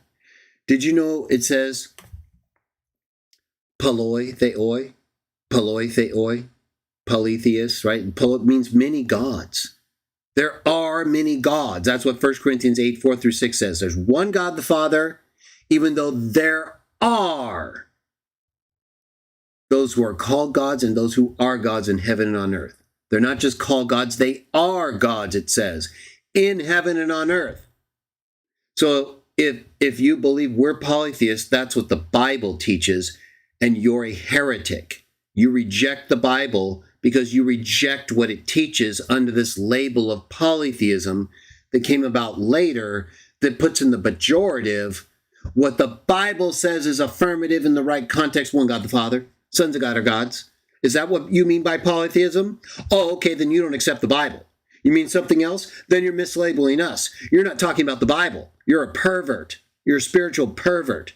Did you know it says poloi, polytheist, right? Means many gods. There are many gods. That's what 1 Corinthians 8, 4 through 6 says. There's one God the Father, even though there are those who are called gods and those who are gods in heaven and on earth. They're not just called gods, they are gods, it says, in heaven and on earth. So if you believe we're polytheists, that's what the Bible teaches, and you're a heretic. You reject the Bible because you reject what it teaches under this label of polytheism that came about later that puts in the pejorative what the Bible says is affirmative in the right context. One God the Father, sons of God are gods. Is that what you mean by polytheism? Oh, okay, then you don't accept the Bible. You mean something else? Then you're mislabeling us. You're not talking about the Bible. You're a pervert. You're a spiritual pervert.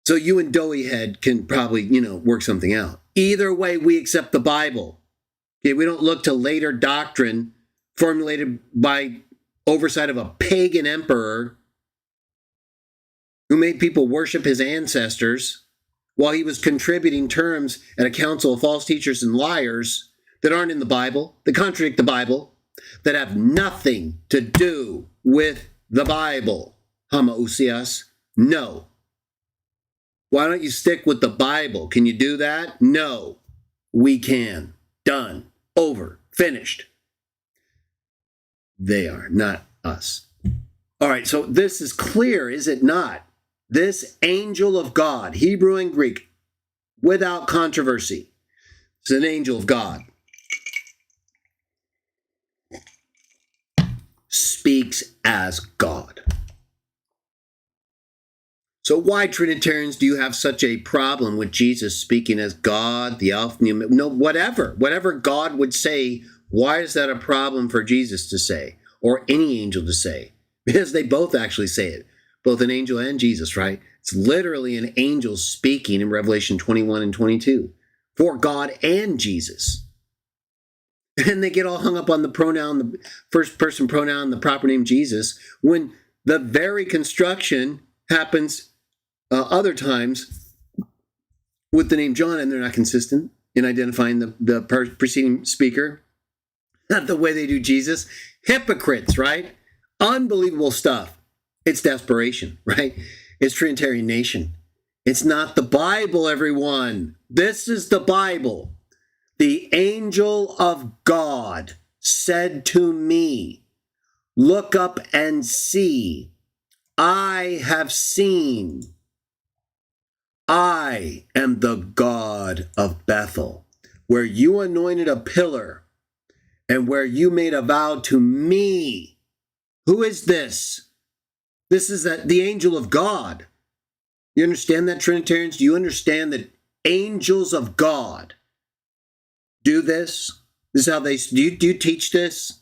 So you and Doughy Head can probably, work something out. Either way, we accept the Bible. Okay, we don't look to later doctrine formulated by oversight of a pagan emperor who made people worship his ancestors while he was contributing terms at a council of false teachers and liars that aren't in the Bible, that contradict the Bible, that have nothing to do with the Bible. Homoousios, no. Why don't you stick with the Bible? Can you do that? No. We can. Done. Over. Finished. They are, not us. All right, so this is clear, is it not? This angel of God, Hebrew and Greek, without controversy, is an angel of God. Speaks as God. So why, Trinitarians, do you have such a problem with Jesus speaking as God, the Alpha and the Omega? No, whatever God would say, why is that a problem for Jesus to say, or any angel to say? Because they both actually say it, both an angel and Jesus, right? It's literally an angel speaking in Revelation 21 and 22 for God and Jesus. And they get all hung up on the pronoun, the first person pronoun, the proper name Jesus, when the very construction happens other times with the name John, and they're not consistent in identifying the preceding speaker. Not the way they do Jesus. Hypocrites, right? Unbelievable stuff. It's desperation, right? It's Trinitarian Nation. It's not the Bible, everyone. This is the Bible. The angel of God said to me, look up and see. I have seen. I am the God of Bethel, where you anointed a pillar and where you made a vow to me. Who is this? This is the angel of God. You understand that, Trinitarians? Do you understand that angels of God do this? This is how they do. You teach this?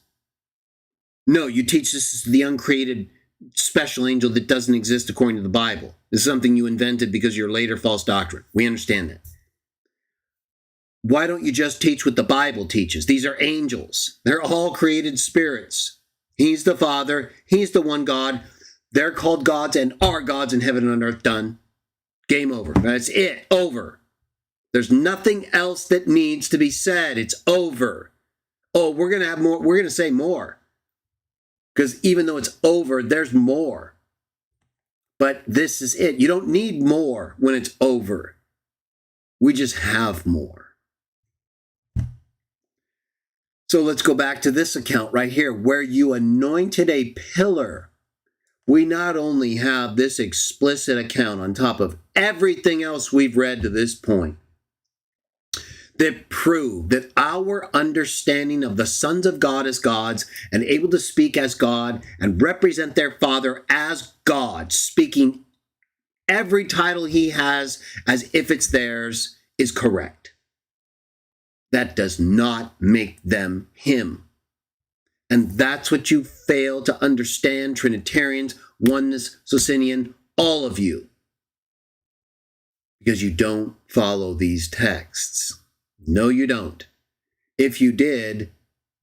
No, you teach this is the uncreated special angel that doesn't exist according to the Bible. This is something you invented because of your later false doctrine. We understand that. Why don't you just teach what the Bible teaches? These are angels. They're all created spirits. He's the Father. He's the one God. They're called gods and are gods in heaven and on earth. Done. Game over. That's it. Over. There's nothing else that needs to be said. It's over. Oh, we're going to have more. We're going to say more. Because even though it's over, there's more. But this is it. You don't need more when it's over. We just have more. So let's go back to this account right here, where you anointed a pillar. We not only have this explicit account on top of everything else we've read to this point that prove that our understanding of the sons of God as gods and able to speak as God and represent their Father as God, speaking every title he has as if it's theirs, is correct. That does not make them him. And that's what you fail to understand, Trinitarians, Oneness, Socinian, all of you. Because you don't follow these texts. No, you don't. If you did,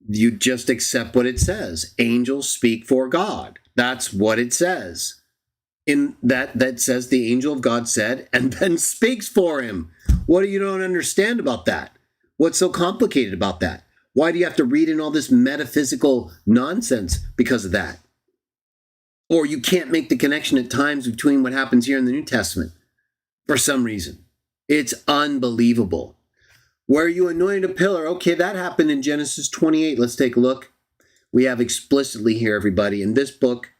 you just accept what it says. Angels speak for God. That's what it says. In that says the angel of God said, and then speaks for him. What do you don't understand about that? What's so complicated about that? Why do you have to read in all this metaphysical nonsense because of that? Or you can't make the connection at times between what happens here in the New Testament for some reason. It's unbelievable. Where you anointed a pillar, okay, that happened in Genesis 28. Let's take a look. We have explicitly here, everybody, in this book,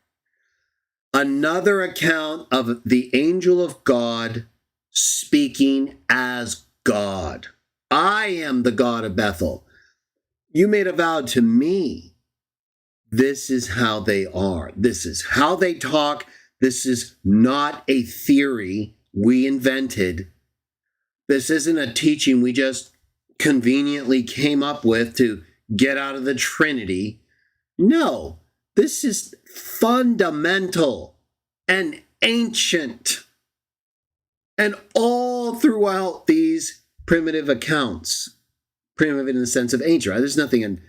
another account of the angel of God speaking as God. I am the God of Bethel. You made a vow to me. This is how they are. This is how they talk. This is not a theory we invented. This isn't a teaching we just conveniently came up with to get out of the Trinity. No, this is fundamental and ancient. And all throughout these primitive accounts, primitive in the sense of ancient, right? There's nothing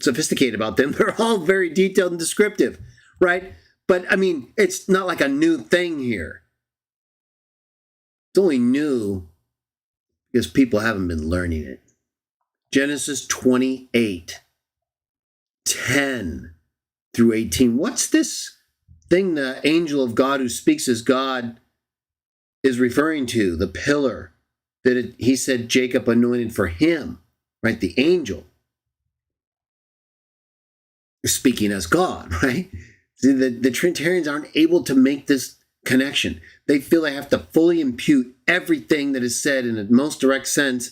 sophisticated about them. They're all very detailed and descriptive, right? But I mean, it's not like a new thing here. It's only new because people haven't been learning it. Genesis 28, 10 through 18. What's this thing the angel of God who speaks as God is referring to? The pillar that he said Jacob anointed for him, right? The angel speaking as God, right? See, the Trinitarians aren't able to make this connection. They feel they have to fully impute everything that is said in the most direct sense,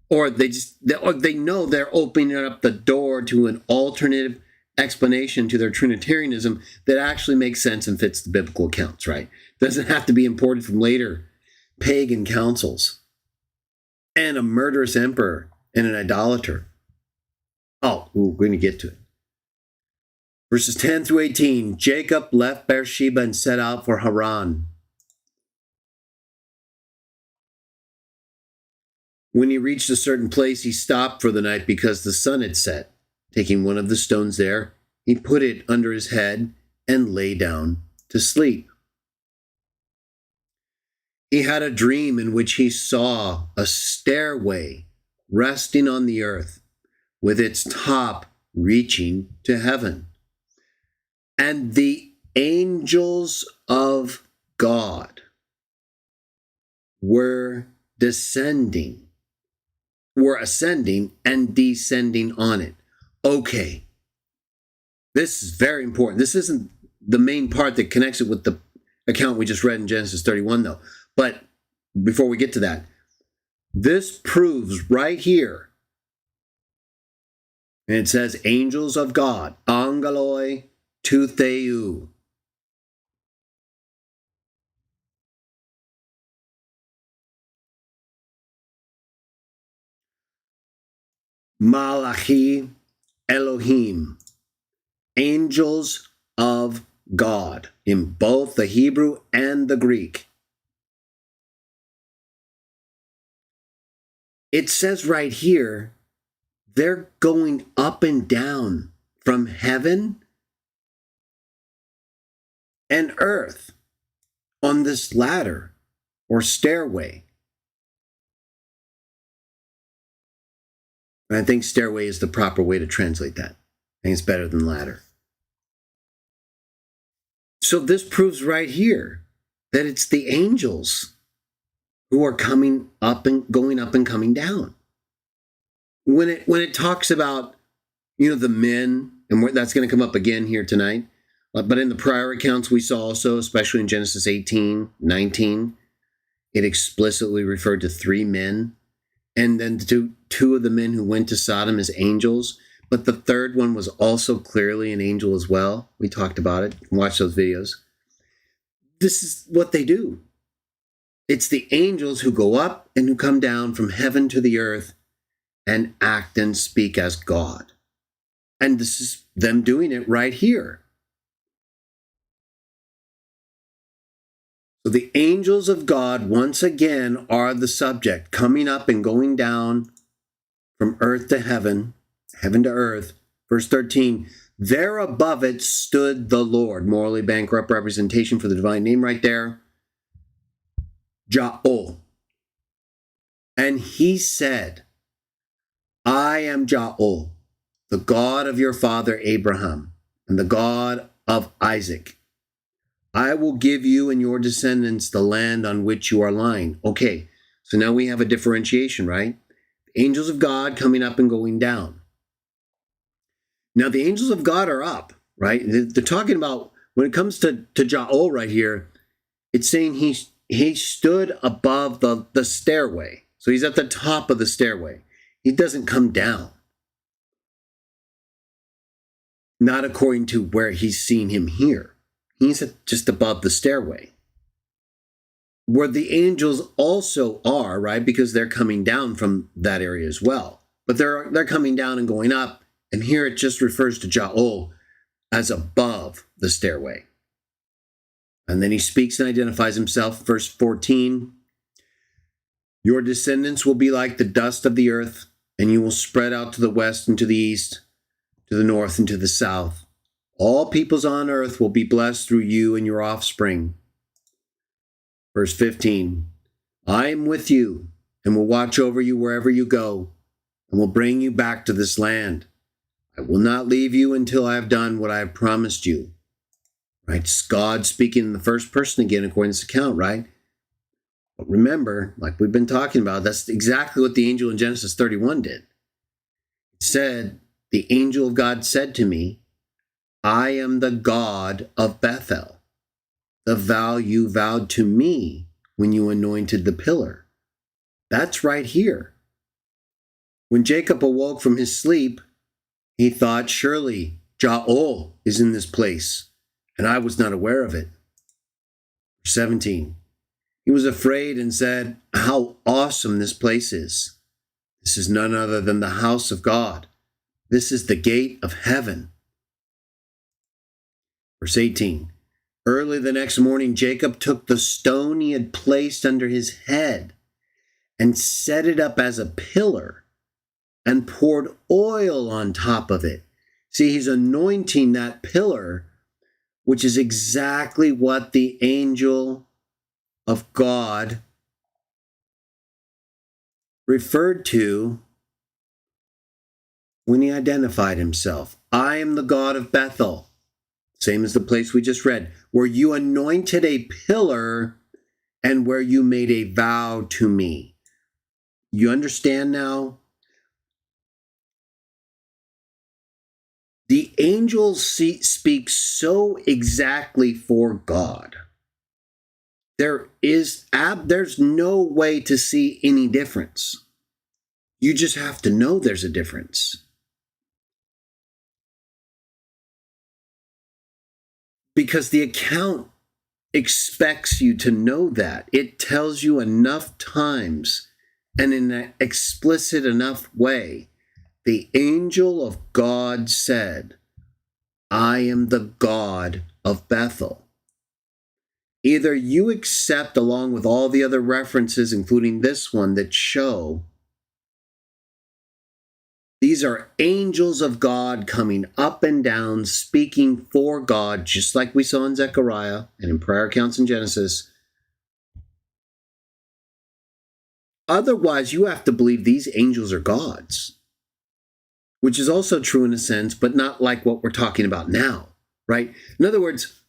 or they know they're opening up the door to an alternative explanation to their Trinitarianism that actually makes sense and fits the biblical accounts, right? Doesn't have to be imported from later pagan councils and a murderous emperor and an idolater. Oh, we're going to get to it. Verses 10 through 18, Jacob left Beersheba and set out for Haran. When he reached a certain place, he stopped for the night because the sun had set. Taking one of the stones there, he put it under his head and lay down to sleep. He had a dream in which he saw a stairway resting on the earth, with its top reaching to heaven. And the angels of God were ascending and descending on it. Okay, this is very important. This isn't the main part that connects it with the account we just read in Genesis 31, though. But before we get to that, this proves right here, and it says angels of God, angeloi to Theou. Malachi Elohim, angels of God, in both the Hebrew and the Greek. It says right here, they're going up and down from heaven and earth on this ladder or stairway. And I think stairway is the proper way to translate that. I think it's better than ladder. So this proves right here that it's the angels who are coming up and going up and coming down. When it talks about, the men, and that's going to come up again here tonight, but in the prior accounts we saw also, especially in Genesis 18, 19, it explicitly referred to 3 men, and then two of the men who went to Sodom as angels, but the third one was also clearly an angel as well. We talked about it. Watch those videos. This is what they do. It's the angels who go up and who come down from heaven to the earth and act and speak as God. And this is them doing it right here. So the angels of God, once again, are the subject, coming up and going down from earth to heaven, heaven to earth. Verse 13, there above it stood the Lord, morally bankrupt representation for the divine name right there, Jah. And he said, I am Jah, the God of your father Abraham, and the God of Isaac. I will give you and your descendants the land on which you are lying. Okay, so now we have a differentiation, right? Angels of God coming up and going down. Now the angels of God are up, right? They're talking about when it comes to Ja'ol right here, it's saying he stood above the stairway. So he's at the top of the stairway. He doesn't come down. Not according to where he's seen him here. He's just above the stairway. Where the angels also are, right? Because they're coming down from that area as well. But they're coming down and going up. And here it just refers to Ja'ol as above the stairway. And then he speaks and identifies himself. Verse 14, your descendants will be like the dust of the earth, and you will spread out to the west and to the east, to the north and to the south. All peoples on earth will be blessed through you and your offspring. Verse 15, I am with you and will watch over you wherever you go, and will bring you back to this land. I will not leave you until I have done what I have promised you. Right? It's God speaking in the first person again, according to this account, right? But remember, like we've been talking about, that's exactly what the angel in Genesis 31 did. It said, the angel of God said to me, I am the God of Bethel, the vow you vowed to me when you anointed the pillar. That's right here. When Jacob awoke from his sleep, he thought, surely Ja'ol is in this place, and I was not aware of it. 17. He was afraid and said, how awesome this place is. This is none other than the house of God. This is the gate of heaven. Verse 18. Early the next morning, Jacob took the stone he had placed under his head and set it up as a pillar and poured oil on top of it. See, he's anointing that pillar, which is exactly what the angel of God referred to when he identified himself. I am the God of Bethel, same as the place we just read, where you anointed a pillar and where you made a vow to me. You understand now? The angels speak so exactly for God. There's no way to see any difference. You just have to know there's a difference. Because the account expects you to know that. It tells you enough times and in an explicit enough way. The angel of God said, I am the God of Bethel. Either you accept, along with all the other references, including this one, that show these are angels of God coming up and down, speaking for God, just like we saw in Zechariah and in prior accounts in Genesis. Otherwise, you have to believe these angels are gods, which is also true in a sense, but not like what we're talking about now, right? In other words,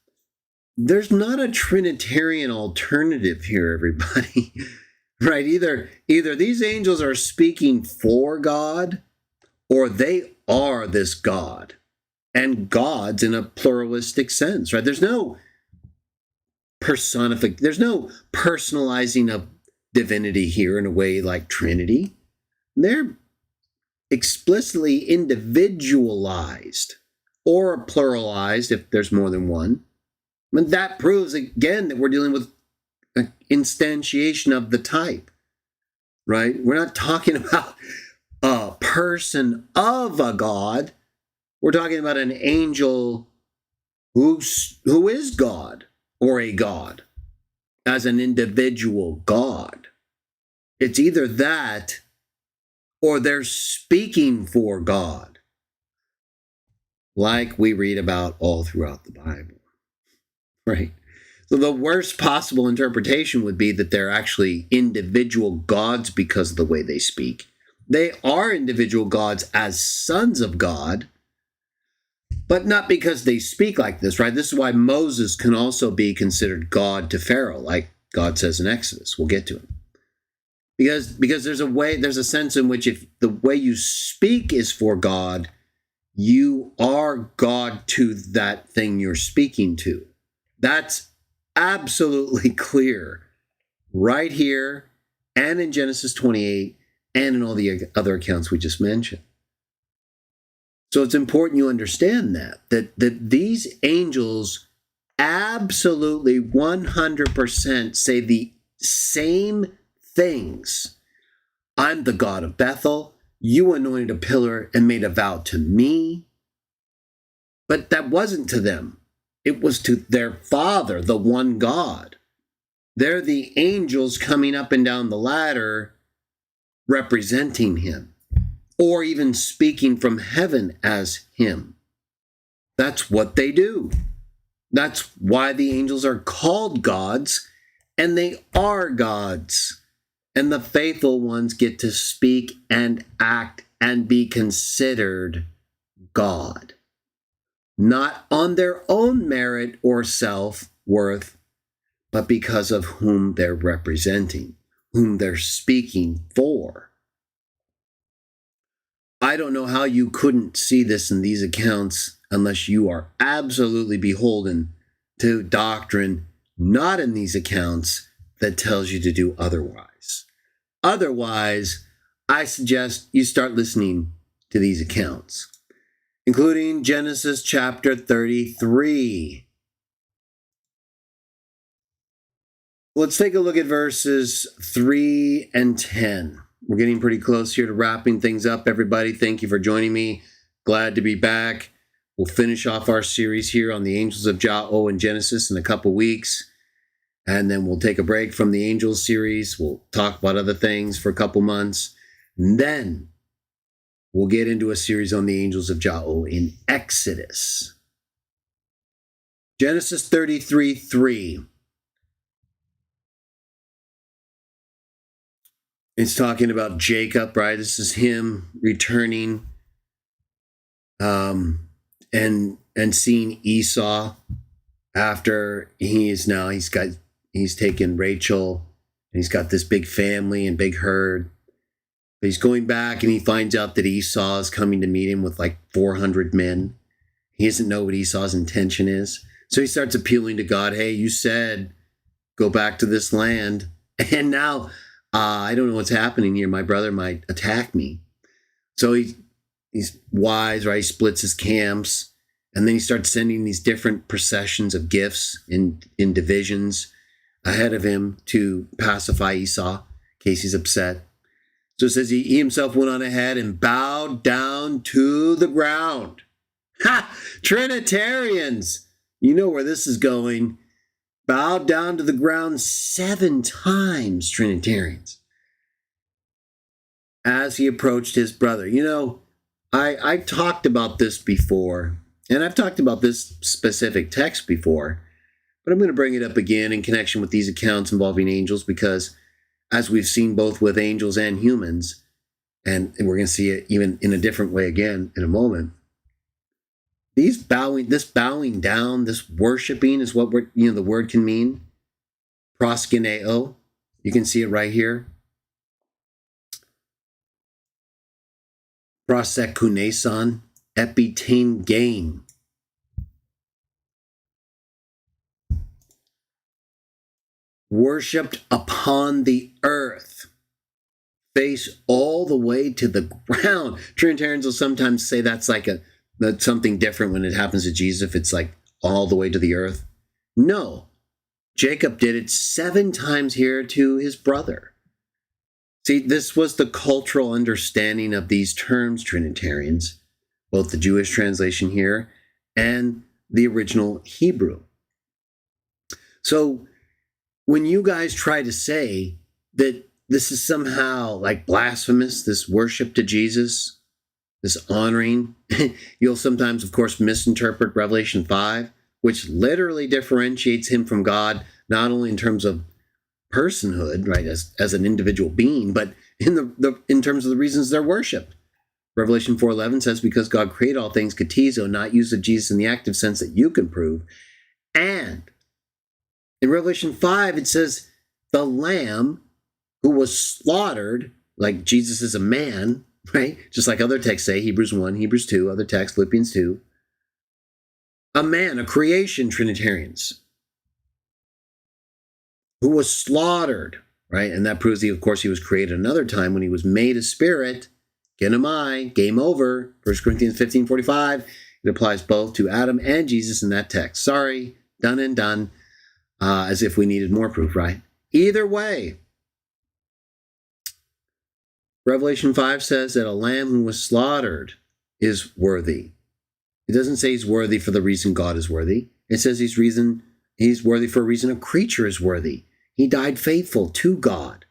there's not a Trinitarian alternative here, everybody, right? Either these angels are speaking for God, or they are this God, and gods in a pluralistic sense, right? There's no there's no personalizing of divinity here in a way like Trinity. They're explicitly individualized or pluralized if there's more than one. And that proves again that we're dealing with an instantiation of the type, right? We're not talking about a person of a God. We're talking about an angel who is God or a God as an individual God. It's either that or they're speaking for God, like we read about all throughout the Bible, right? So the worst possible interpretation would be that they're actually individual gods because of the way they speak. They are individual gods as sons of God, but not because they speak like this, right? This is why Moses can also be considered God to Pharaoh, like God says in Exodus. We'll get to him. Because there's a sense in which if the way you speak is for God, You are God to that thing you're speaking to. That's absolutely clear right here and in Genesis 28 and in all the other accounts we just mentioned. So it's important you understand that these angels absolutely 100% say the same things. I'm the God of Bethel. You anointed a pillar and made a vow to me. But that wasn't to them. It was to their Father, the one God. They're the angels coming up and down the ladder representing him, or even speaking from heaven as him. That's what they do. That's why the angels are called gods, and they are gods. And the faithful ones get to speak and act and be considered God. Not on their own merit or self-worth, but because of whom they're representing, whom they're speaking for. I don't know how you couldn't see this in these accounts unless you are absolutely beholden to doctrine not in these accounts that tells you to do otherwise. Otherwise, I suggest you start listening to these accounts, including Genesis chapter 33. Let's take a look at verses 3 and 10. We're getting pretty close here to wrapping things up, everybody. Thank you for joining me. Glad to be back. We'll finish off our series here on the angels of Jah in Genesis in a couple weeks. And then we'll take a break from the angels series. We'll talk about other things for a couple months. And then we'll get into a series on the angels of Jah in Exodus. Genesis 33:3. It's talking about Jacob, right? This is him returning and seeing Esau after he's taken Rachel, and he's got this big family and big herd. But he's going back and he finds out that Esau is coming to meet him with like 400 men. He doesn't know what Esau's intention is. So he starts appealing to God. Hey, you said go back to this land. And now I don't know what's happening here. My brother might attack me. So he's wise, right? He splits his camps. And then he starts sending these different processions of gifts in divisions ahead of him to pacify Esau in case he's upset. So it says he himself went on ahead and bowed down to the ground. Ha! Trinitarians! You know where this is going. Bowed down to the ground 7 times, Trinitarians, as he approached his brother. You know, I talked about this before, and I've talked about this specific text before, but I'm going to bring it up again in connection with these accounts involving angels, because as we've seen both with angels and humans, and we're going to see it even in a different way again in a moment, this bowing down, this worshiping is what the word can mean. Proskuneo. You can see it right here. Prosekuneson, epitane gain. Worshipped upon the earth. Face all the way to the ground. Trinitarians will sometimes say that's something different when it happens to Jesus, if it's like all the way to the earth. No. Jacob did it 7 times here to his brother. See, this was the cultural understanding of these terms, Trinitarians, both the Jewish translation here and the original Hebrew. So when you guys try to say that this is somehow like blasphemous, this worship to Jesus, this honoring, you'll sometimes, of course, misinterpret Revelation 5, which literally differentiates him from God, not only in terms of personhood, right, as an individual being, but in terms of the reasons they're worshipped. Revelation 4:11 says, because God created all things, katizo, not use of Jesus in the active sense that you can prove. And in Revelation 5, it says, the Lamb who was slaughtered, like Jesus is a man, right? Just like other texts say, Hebrews 1, Hebrews 2, other texts, Philippians 2. A man, a creation, Trinitarians, who was slaughtered, right? And that proves, of course, he was created another time when he was made a spirit. Genomai, game over. 1 Corinthians 15:45. It applies both to Adam and Jesus in that text. Sorry, done and done. As if we needed more proof, right? Either way, Revelation 5 says that a lamb who was slaughtered is worthy. It doesn't say he's worthy for the reason God is worthy. It says he's worthy for a reason a creature is worthy. He died faithful to God.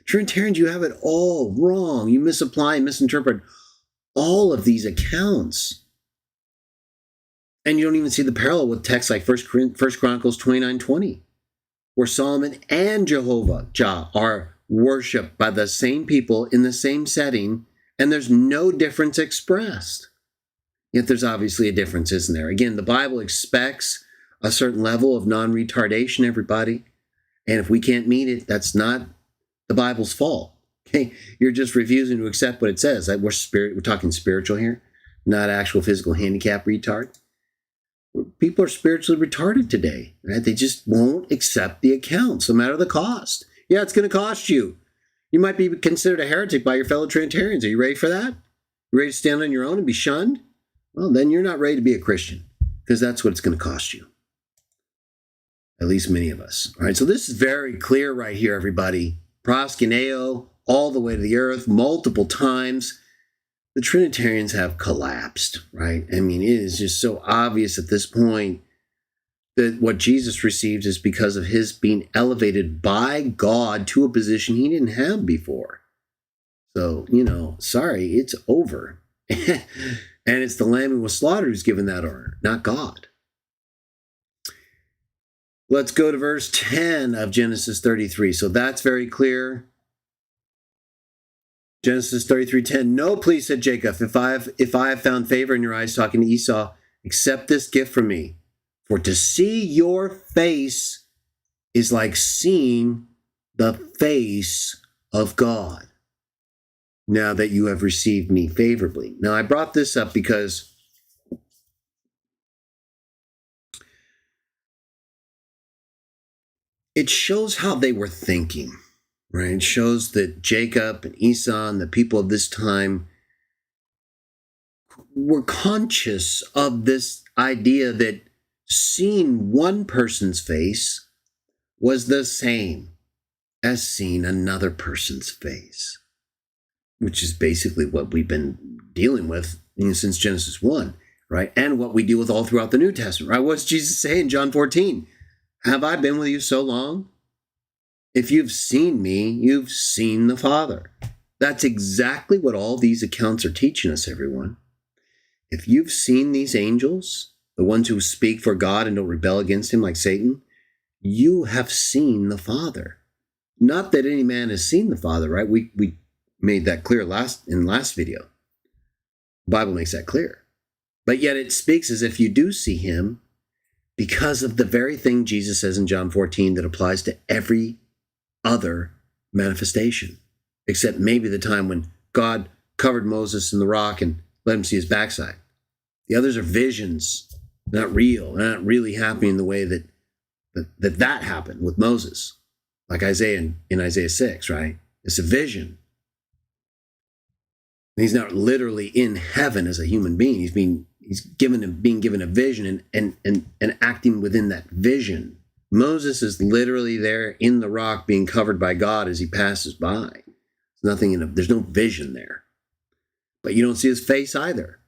Trinitarians, you have it all wrong. You misapply and misinterpret all of these accounts. And you don't even see the parallel with texts like 1 Chronicles 29:20, where Solomon and Jehovah, Jah, are worshipped by the same people in the same setting, and there's no difference expressed. Yet there's obviously a difference, isn't there? Again, the Bible expects a certain level of non-retardation, everybody. And if we can't meet it, that's not the Bible's fault. Okay? You're just refusing to accept what it says. We're talking spiritual here, not actual physical handicap retard. People are spiritually retarded today, right? They just won't accept the accounts, no matter the cost. Yeah, it's going to cost you. You might be considered a heretic by your fellow Trinitarians. Are you ready for that? You ready to stand on your own and be shunned? Well, then you're not ready to be a Christian, because that's what it's going to cost you. At least many of us. All right, so this is very clear right here, everybody. Proskuneo, all the way to the earth, multiple times. The Trinitarians have collapsed, right? I mean, it is just so obvious at this point that what Jesus received is because of his being elevated by God to a position he didn't have before. So, sorry, it's over. And it's the lamb who was slaughtered who's given that honor, not God. Let's go to verse 10 of Genesis 33. So that's very clear. Genesis 33:10. No, please, said Jacob, if I have found favor in your eyes, talking to Esau, accept this gift from me. For to see your face is like seeing the face of God, now that you have received me favorably. Now, I brought this up because it shows how they were thinking, right? It shows that Jacob and Esau and the people of this time were conscious of this idea that seeing one person's face was the same as seeing another person's face, which is basically what we've been dealing with since Genesis 1, right? And what we deal with all throughout the New Testament, right? What's Jesus say in John 14? Have I been with you so long? If you've seen me, you've seen the Father. That's exactly what all these accounts are teaching us, everyone. If you've seen these angels, the ones who speak for God and don't rebel against him like Satan, you have seen the Father. Not that any man has seen the Father, right? We made that clear in last video. The Bible makes that clear. But yet it speaks as if you do see him because of the very thing Jesus says in John 14 that applies to every other manifestation, except maybe the time when God covered Moses in the rock and let him see his backside. The others are visions, not real, not really happening the way that happened with Moses, like Isaiah in Isaiah 6, right? It's a vision. And he's not literally in heaven as a human being. He's being given a vision and acting within that vision. Moses is literally there in the rock being covered by God as he passes by. There's no vision there. But you don't see his face either,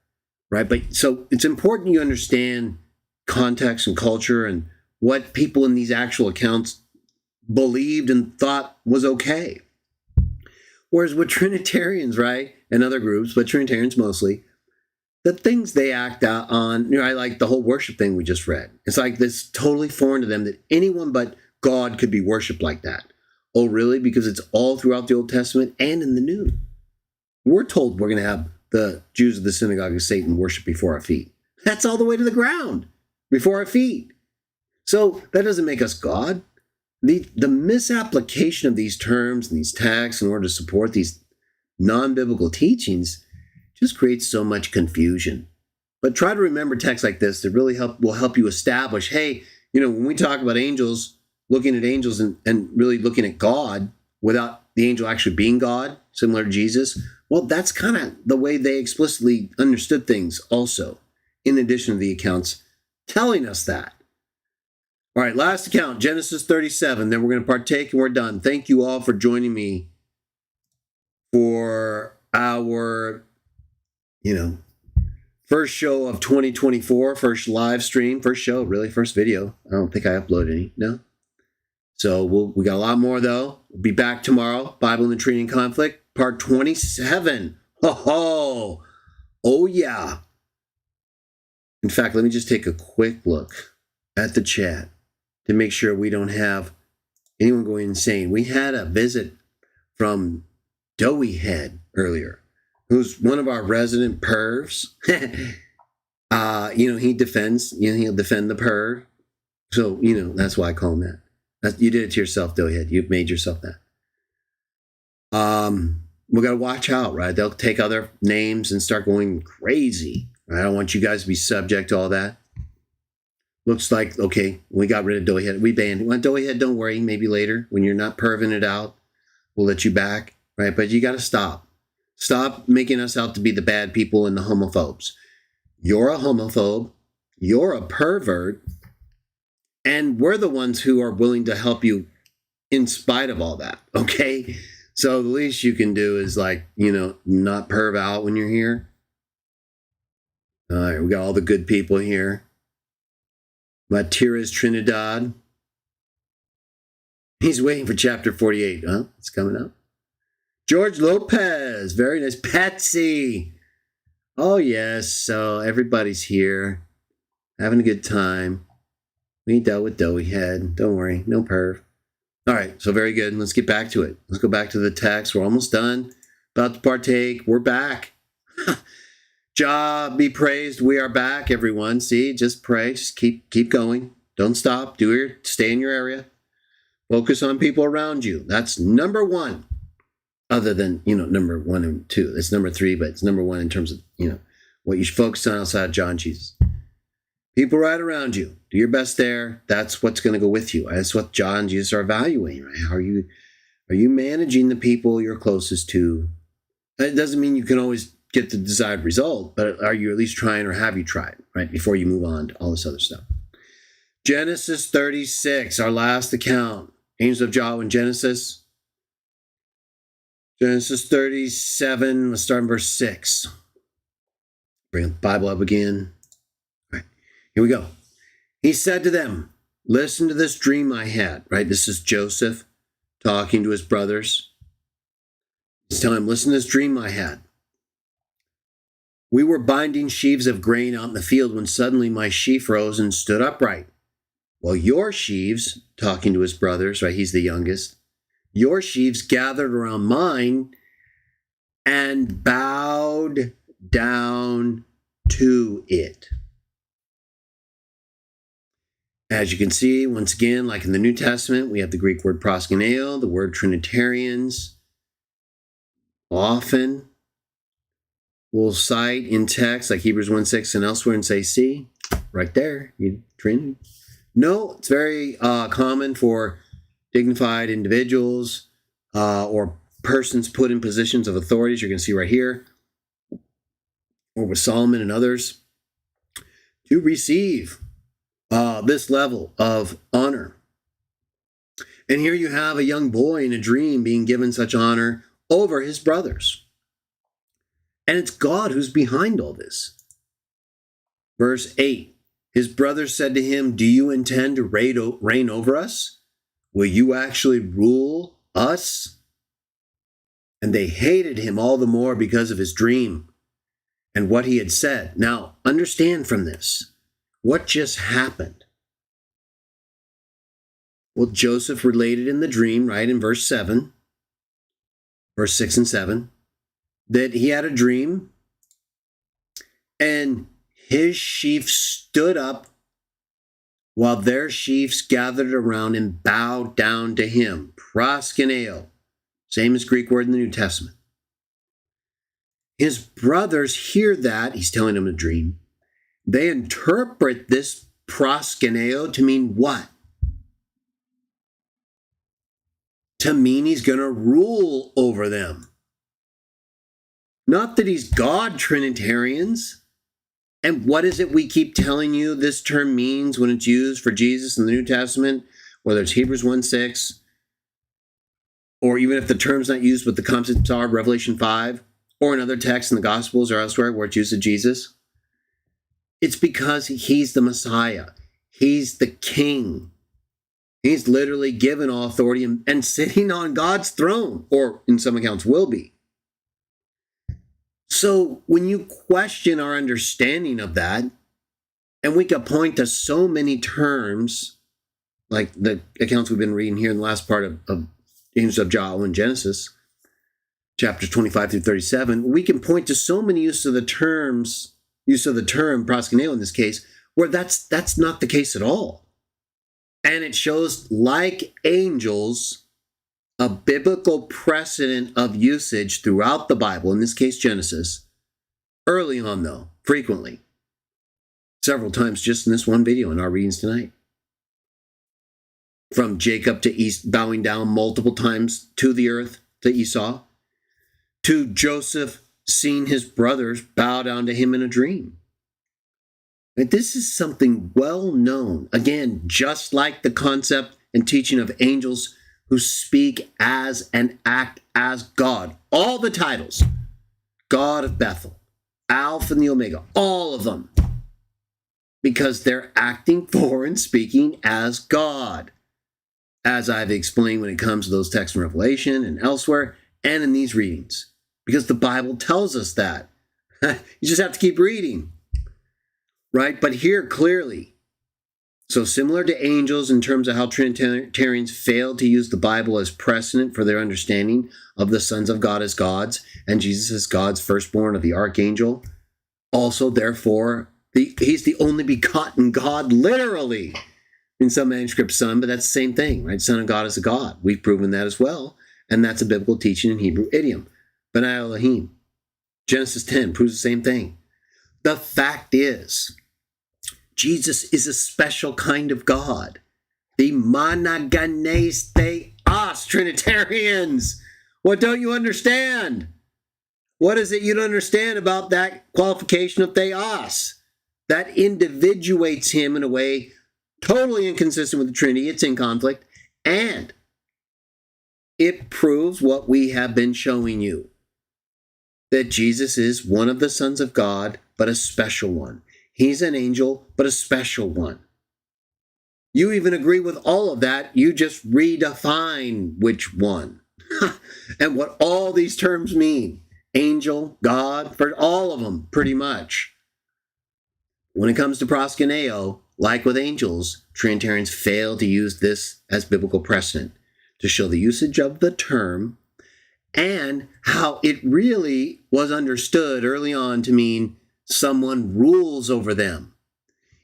right? But so it's important you understand context and culture and what people in these actual accounts believed and thought was okay. Whereas with Trinitarians, right, and other groups, but Trinitarians mostly, the things they act out on, I like the whole worship thing we just read. It's like this totally foreign to them that anyone but God could be worshipped like that. Oh, really? Because it's all throughout the Old Testament and in the New. We're told we're going to have the Jews of the synagogue of Satan worship before our feet. That's all the way to the ground, before our feet. So that doesn't make us God. The misapplication of these terms and these texts in order to support these non-biblical teachings just creates so much confusion. But try to remember texts like this that really will help you establish, hey, when we talk about angels, looking at angels and really looking at God without the angel actually being God, similar to Jesus, well, that's kind of the way they explicitly understood things also, in addition to the accounts telling us that. All right, last account, Genesis 37. Then we're going to partake and we're done. Thank you all for joining me for our, first show of 2024, first live stream, first show, really, first video. I don't think I uploaded any, no? So we got a lot more, though. We'll be back tomorrow, Bible and the Trinity in Conflict, part 27. Oh, yeah. In fact, let me just take a quick look at the chat to make sure we don't have anyone going insane. We had a visit from Doughy Head earlier, who's one of our resident pervs. He defends, he'll defend the perv. So, that's why I call him that. You did it to yourself, Doughy Head. You've made yourself that. We got to watch out, right? They'll take other names and start going crazy. I don't want you guys to be subject to all that. Looks like, okay, we got rid of Doughy Head. We banned him. Well, Doughy Head, don't worry. Maybe later, when you're not perving it out, we'll let you back, right? But you got to stop. Stop making us out to be the bad people and the homophobes. You're a homophobe. You're a pervert. And we're the ones who are willing to help you in spite of all that, okay? So the least you can do is not perv out when you're here. All right, we got all the good people here. Matiras Trinidad. He's waiting for chapter 48. Huh? It's coming up. George Lopez. Very nice. Patsy. Oh, yes. So everybody's here. Having a good time. We dealt with Doughy Head. Don't worry. No perv. All right. So very good. Let's get back to it. Let's go back to the text. We're almost done. About to partake. We're back. Jah be praised. We are back, everyone. See, just pray. Just keep going. Don't stop. Stay in your area. Focus on people around you. That's number one. Other than, number 1 and 2. It's number 3, but it's number 1 in terms of, what you should focus on outside of John and Jesus. People right around you. Do your best there. That's what's going to go with you. That's what John and Jesus are evaluating, right? Are you managing the people you're closest to? It doesn't mean you can always get the desired result, but are you at least trying, or have you tried, right? Before you move on to all this other stuff. Genesis 36, our last account. Angels of Jah in Genesis. Genesis 37, let's start in verse 6. Bring the Bible up again. All right, here we go. He said to them, listen to this dream I had, right? This is Joseph talking to his brothers. He's telling them, listen to this dream I had. We were binding sheaves of grain out in the field when suddenly my sheaf rose and stood upright. Well, your sheaves, talking to his brothers, right? He's the youngest. Your sheaves gathered around mine and bowed down to it. As you can see, once again, like in the New Testament, we have the Greek word proskuneo, the word Trinitarians. Often we'll cite in text like Hebrews 1:6 and elsewhere and say, see, right there, Trinity. No, it's very common for dignified individuals or persons put in positions of authorities. You're going to see right here, or with Solomon and others, to receive this level of honor. And here you have a young boy in a dream being given such honor over his brothers. And it's God who's behind all this. Verse 8, his brothers said to him, do you intend to reign over us? Will you actually rule us? And they hated him all the more because of his dream and what he had said. Now, understand from this, what just happened? Well, Joseph related in the dream, right, in verse 6 and 7, that he had a dream and his sheaf stood up while their sheaves gathered around and bowed down to him. Proskuneo, same as Greek word in the New Testament. His brothers hear that. He's telling them a dream. They interpret this proskuneo to mean what? To mean he's going to rule over them. Not that he's God, Trinitarians. And what is it we keep telling you this term means when it's used for Jesus in the New Testament? Whether it's Hebrews 1:6, or even if the term's not used, but the concepts are Revelation 5, or in other texts in the Gospels or elsewhere where it's used of Jesus. It's because he's the Messiah. He's the King. He's literally given all authority and sitting on God's throne, or in some accounts will be. So when you question our understanding of that, and we could point to so many terms, like the accounts we've been reading here in the last part of Angels of Jah in Genesis, chapters 25 through 37, we can point to so many use of the term proskuneo in this case, where that's not the case at all. And it shows, like angels, a biblical precedent of usage throughout the Bible, in this case Genesis, early on though, frequently, several times just in this one video in our readings tonight. From Jacob to Esau, bowing down multiple times to the earth, to Esau, to Joseph seeing his brothers bow down to him in a dream. And this is something well known. Again, just like the concept and teaching of angels who speak as and act as God. All the titles, God of Bethel, Alpha and the Omega, all of them. Because they're acting for and speaking as God. As I've explained when it comes to those texts in Revelation and elsewhere, and in these readings. Because the Bible tells us that. You just have to keep reading. Right? But here, clearly, so similar to angels in terms of how Trinitarians fail to use the Bible as precedent for their understanding of the sons of God as gods, and Jesus as God's firstborn of the archangel. Also, therefore, he's the only begotten God, literally. In some manuscripts, son, but that's the same thing, right? Son of God is a God. We've proven that as well. And that's a biblical teaching in Hebrew idiom. B'nai Elohim. Genesis 10 proves the same thing. The fact is, Jesus is a special kind of God. The monogenes theos, Trinitarians. What don't you understand? What is it you don't understand about that qualification of theos? That individuates him in a way totally inconsistent with the Trinity. It's in conflict. And it proves what we have been showing you. That Jesus is one of the sons of God, but a special one. He's an angel, but a special one. You even agree with all of that. You just redefine which one. And what all these terms mean. Angel, God, for all of them, pretty much. When it comes to proskuneo, like with angels, Trinitarians fail to use this as biblical precedent to show the usage of the term and how it really was understood early on to mean someone rules over them.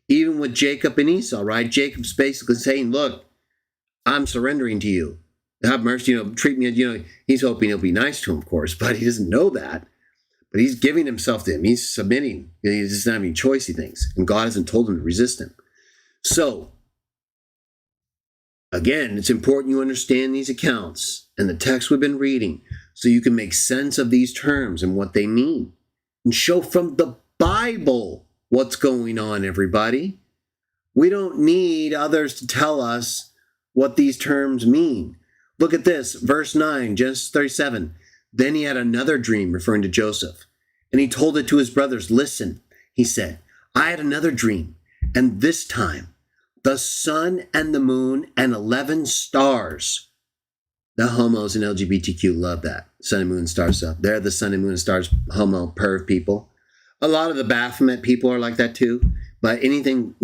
Even with Jacob and Esau, right? Jacob's basically saying, look, I'm surrendering to you. Have mercy, treat me, he's hoping he'll be nice to him, of course, but he doesn't know that. But he's giving himself to him. He's submitting. He doesn't have any choice, he thinks. And God hasn't told him to resist him. So, again, it's important you understand these accounts and the text we've been reading so you can make sense of these terms and what they mean. And show from the Bible what's going on, everybody. We don't need others to tell us what these terms mean. Look at this, verse 9, Genesis 37. Then he had another dream, referring to Joseph, and he told it to his brothers. Listen, he said, I had another dream, and this time the sun and the moon and 11 stars. The homos and LGBTQ love that. Sun and moon and stars stuff. They're the sun and moon and stars homo perv people. A lot of the Baphomet people are like that too. But anything,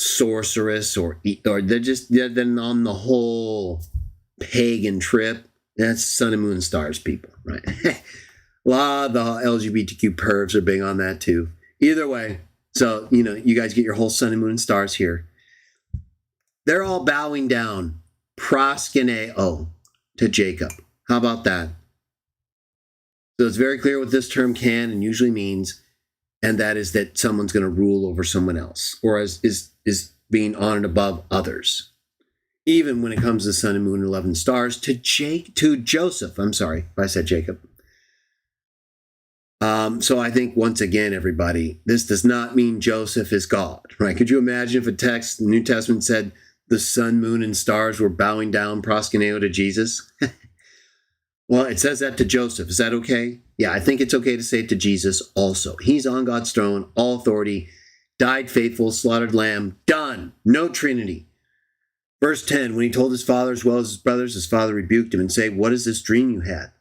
sorceress or they're on the whole pagan trip. That's sun and moon and stars people, right? A lot of the LGBTQ pervs are big on that too. Either way, so, you guys get your whole sun and moon and stars here. They're all bowing down, proskuneo, to Jacob, How about that? So it's very clear what this term can and usually means, and that is that someone's going to rule over someone else, or is being on and above others. Even when it comes to the sun and moon and 11 stars, to Joseph. I'm sorry if I said Jacob. So I think, once again, everybody, this does not mean Joseph is God, right? Could you imagine if a text in the New Testament said the sun, moon, and stars were bowing down proskuneo to Jesus? Well, it says that to Joseph. Is that okay? Yeah, I think it's okay to say it to Jesus also. He's on God's throne, all authority, died faithful, slaughtered lamb, done. No Trinity. Verse 10, when he told his father as well as his brothers, his father rebuked him and said, "What is this dream you had?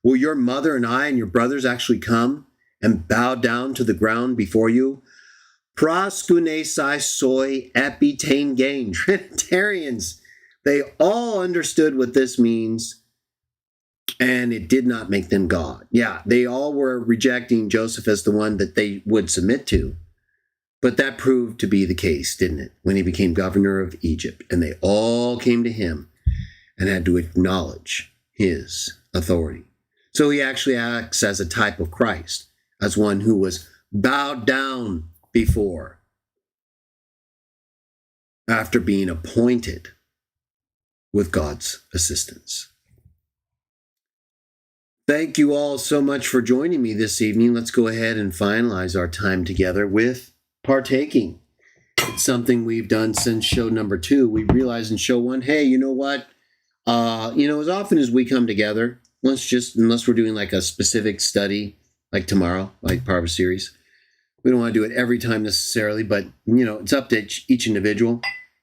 Will your mother and I and your brothers actually come and bow down to the ground before you?" Proskunesai soy epitane gain. Trinitarians, they all understood what this means, and it did not make them God. Yeah, they all were rejecting Joseph as the one that they would submit to. But that proved to be the case, didn't it? When he became governor of Egypt, and they all came to him and had to acknowledge his authority. So he actually acts as a type of Christ, as one who was bowed down before, after being appointed with God's assistance. Thank you all so much for joining me this evening. Let's go ahead and finalize our time together with partaking. It's something we've done since show number 2. We realized in show 1, hey, you know what? As often as we come together, unless we're doing like a specific study, like tomorrow, like part of a series, we don't want to do it every time necessarily, but, it's up to each individual.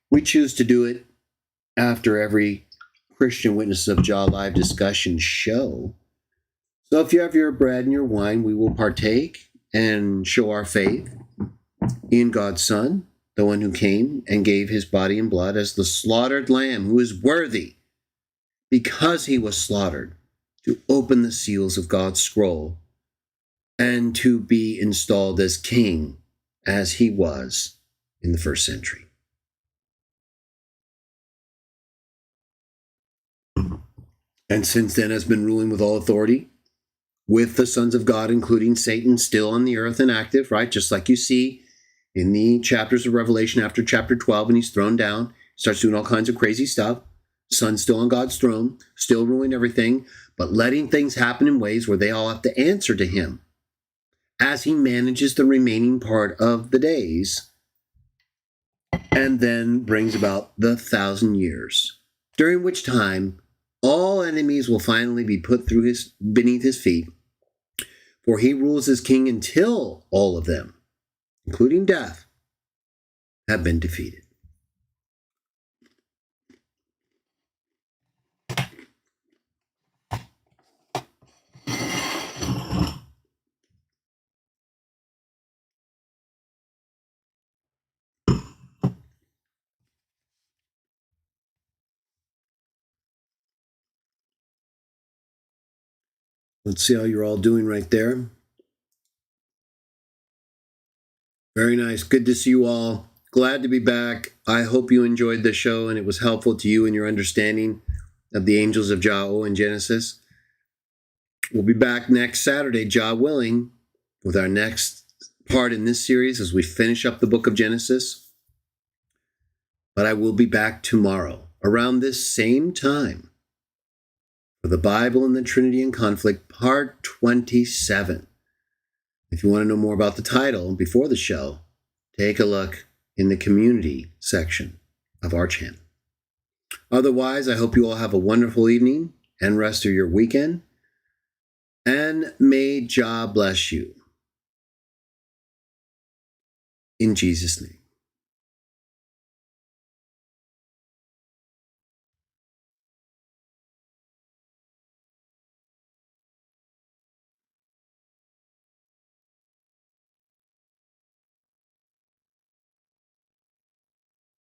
We choose to do it after every Christian Witnesses of Jah live discussion show. So if you have your bread and your wine, we will partake and show our faith in God's Son, the one who came and gave his body and blood as the slaughtered lamb, who is worthy, because he was slaughtered, to open the seals of God's scroll and to be installed as king, as he was in the first century. And since then has been ruling with all authority, with the sons of God, including Satan, still on the earth and active, right? Just like you see in the chapters of Revelation after chapter 12, when he's thrown down, starts doing all kinds of crazy stuff. Son's still on God's throne, still ruling everything, but letting things happen in ways where they all have to answer to him as he manages the remaining part of the days, and then brings about the 1,000 years, during which time all enemies will finally be put beneath his feet, for he rules as king until all of them, including death, have been defeated. Let's see how you're all doing right there. Very nice. Good to see you all. Glad to be back. I hope you enjoyed the show and it was helpful to you in your understanding of the angels of Jah in Genesis. We'll be back next Saturday, Jah willing, with our next part in this series as we finish up the book of Genesis. But I will be back tomorrow around this same time for the Bible and the Trinity in Conflict, part 27. If you want to know more about the title before the show, take a look in the community section of our channel. Otherwise, I hope you all have a wonderful evening and rest of your weekend. And may Jah bless you. In Jesus' name.